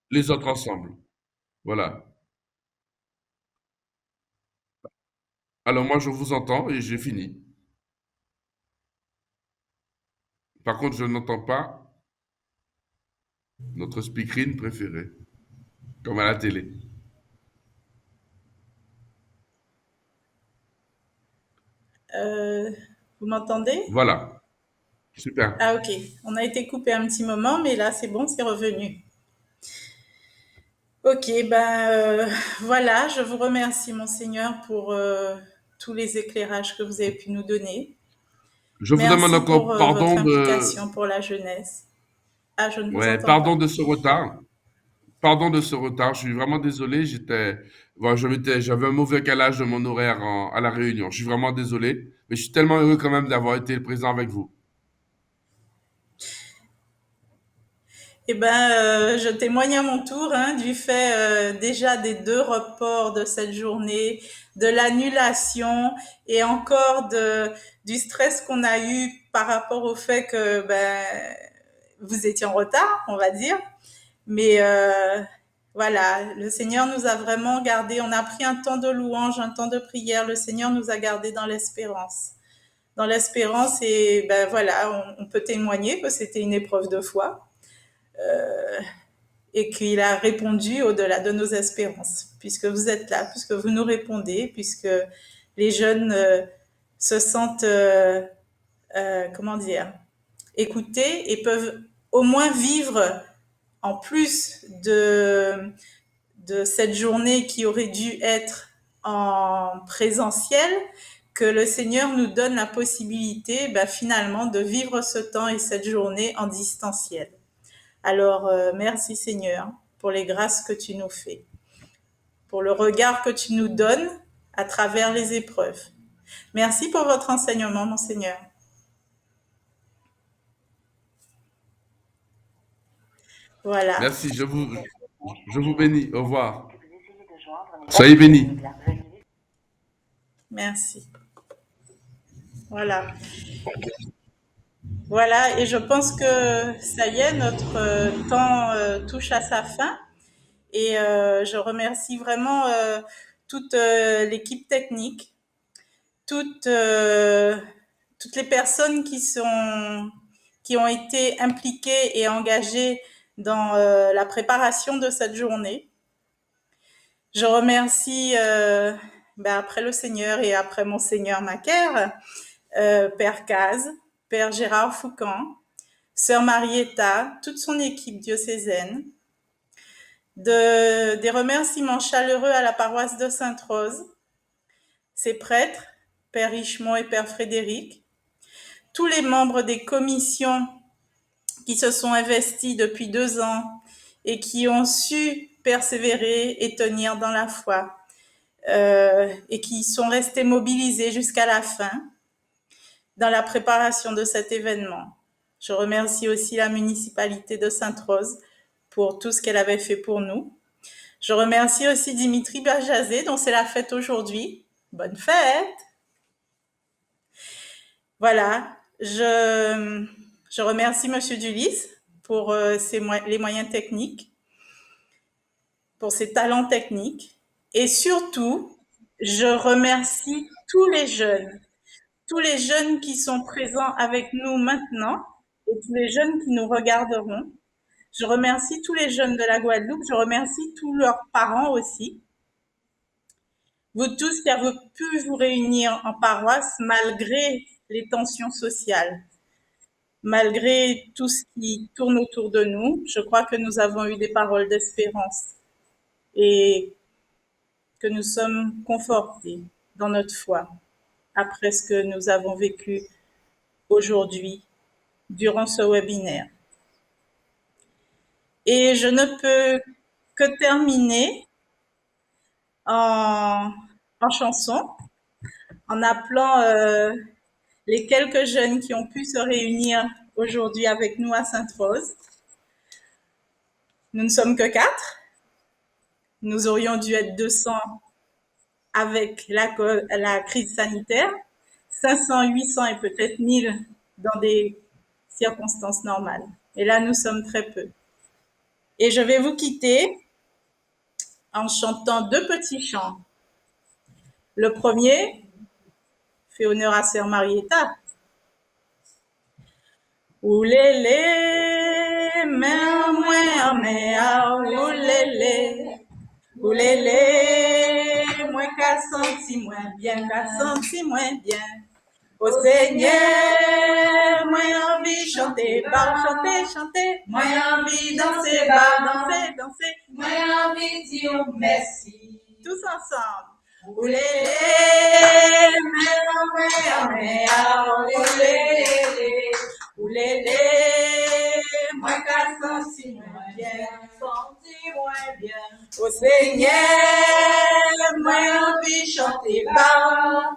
les autres ensemble. Voilà. Alors moi, je vous entends et j'ai fini. Par contre, je n'entends pas notre speakerine préférée, comme à la télé. Vous m'entendez? Voilà. Super. Ah ok, on a été coupé un petit moment, mais là c'est bon, c'est revenu. Ok, voilà, je vous remercie Monseigneur pour tous les éclairages que vous avez pu nous donner. Je vous Merci demande encore pour pardon votre implication pour la jeunesse. Ah, je ne vous Ouais, entends pardon pas. de ce retard. Pardon de ce retard. Je suis vraiment désolé. J'avais un mauvais calage de mon horaire à la réunion. Je suis vraiment désolé. Mais je suis tellement heureux quand même d'avoir été présent avec vous. Eh je témoigne à mon tour du fait déjà des 2 reports de cette journée, de l'annulation et encore du stress qu'on a eu par rapport au fait que vous étiez en retard, on va dire. Mais voilà, le Seigneur nous a vraiment gardés. On a pris un temps de louange, un temps de prière. Le Seigneur nous a gardés dans l'espérance. Dans l'espérance et voilà, on peut témoigner que c'était une épreuve de foi. Et qu'il a répondu au-delà de nos espérances, puisque vous êtes là, puisque vous nous répondez, puisque les jeunes se sentent, écoutés et peuvent au moins vivre, en plus de cette journée qui aurait dû être en présentiel, que le Seigneur nous donne la possibilité finalement de vivre ce temps et cette journée en distanciel. Alors, merci Seigneur pour les grâces que tu nous fais, pour le regard que tu nous donnes à travers les épreuves. Merci pour votre enseignement, mon Seigneur. Voilà. Merci, je vous bénis. Au revoir. Soyez bénis. Merci. Voilà. Voilà, et je pense que ça y est, notre temps touche à sa fin. Et je remercie vraiment toute l'équipe technique, toutes les personnes qui ont été impliquées et engagées dans la préparation de cette journée. Je remercie, après le Seigneur et après Monseigneur Macaire, Père Caz, Père Gérard Foucan, Sœur Marietta, toute son équipe diocésaine. Des remerciements chaleureux à la paroisse de Sainte-Rose, ses prêtres, Père Richemont et Père Frédéric, tous les membres des commissions qui se sont investis depuis 2 ans et qui ont su persévérer et tenir dans la foi et qui sont restés mobilisés jusqu'à la fin dans la préparation de cet événement. Je remercie aussi la municipalité de Sainte-Rose pour tout ce qu'elle avait fait pour nous. Je remercie aussi Dimitri Berjazé, dont c'est la fête aujourd'hui. Bonne fête! Voilà, je remercie Monsieur Dulis pour les moyens techniques, pour ses talents techniques. Et surtout, je remercie tous les jeunes qui sont présents avec nous maintenant et tous les jeunes qui nous regarderont. Je remercie tous les jeunes de la Guadeloupe, je remercie tous leurs parents aussi. Vous tous qui avez pu vous réunir en paroisse malgré les tensions sociales, malgré tout ce qui tourne autour de nous. Je crois que nous avons eu des paroles d'espérance et que nous sommes confortés dans notre foi après ce que nous avons vécu aujourd'hui durant ce webinaire. Et je ne peux que terminer en chanson, en appelant les quelques jeunes qui ont pu se réunir aujourd'hui avec nous à Sainte-Rose. Nous ne sommes que 4. Nous aurions dû être 200 avec la crise sanitaire, 500, 800 et peut-être 1000 dans des circonstances normales. Et là, nous sommes très peu. Et je vais vous quitter en chantant 2 petits chants. Le premier fait honneur à Sœur Marietta. Oulélé, mère moi mère, oulélé, oulélé, moi qu'a senti moins bien, Au Seigneur, moi envie chanter, chanter, moi envie danser, danser, moi envie dire merci. Tous ensemble. Oulélé, mère, oulélé, oulélé, moi qu'a senti moins bien, Au Seigneur, moi envie chanter bas,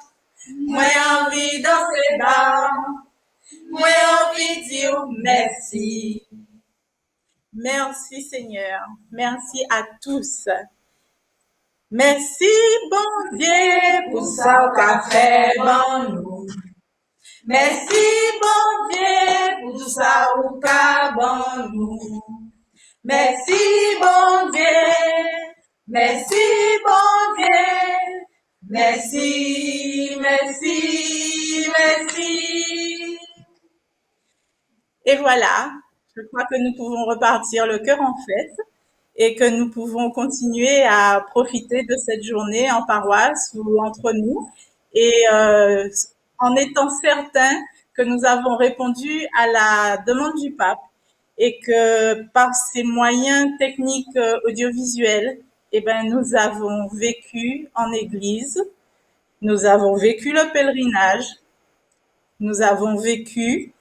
moi envie danser bas, moi envie dire merci. Merci Seigneur, merci à tous. Merci bon Dieu pour ça qu'a fait bon nous. Merci bon Dieu pour tout ça qu'a bon nous. Merci bon Dieu, merci bon Dieu, merci, merci, merci. Et voilà, je crois que nous pouvons repartir le cœur en fête et que nous pouvons continuer à profiter de cette journée en paroisse ou entre nous et en étant certains que nous avons répondu à la demande du pape et que par ces moyens techniques audiovisuels, eh ben, nous avons vécu en église, nous avons vécu le pèlerinage, nous avons vécu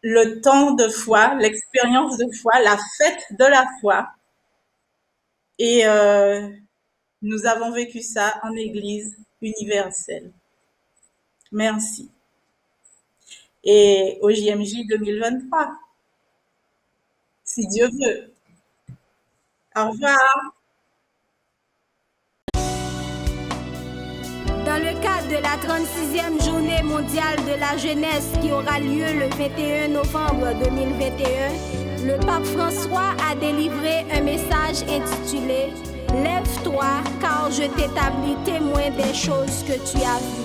le temps de foi, l'expérience de foi, la fête de la foi. Et nous avons vécu ça en Église universelle. Merci. Et au JMJ 2023, si Dieu veut. Au revoir. Dans le cadre de la 36e journée mondiale de la jeunesse qui aura lieu le 21 novembre 2021, le pape François a délivré un message intitulé « Lève-toi car je t'établis témoin des choses que tu as vues ».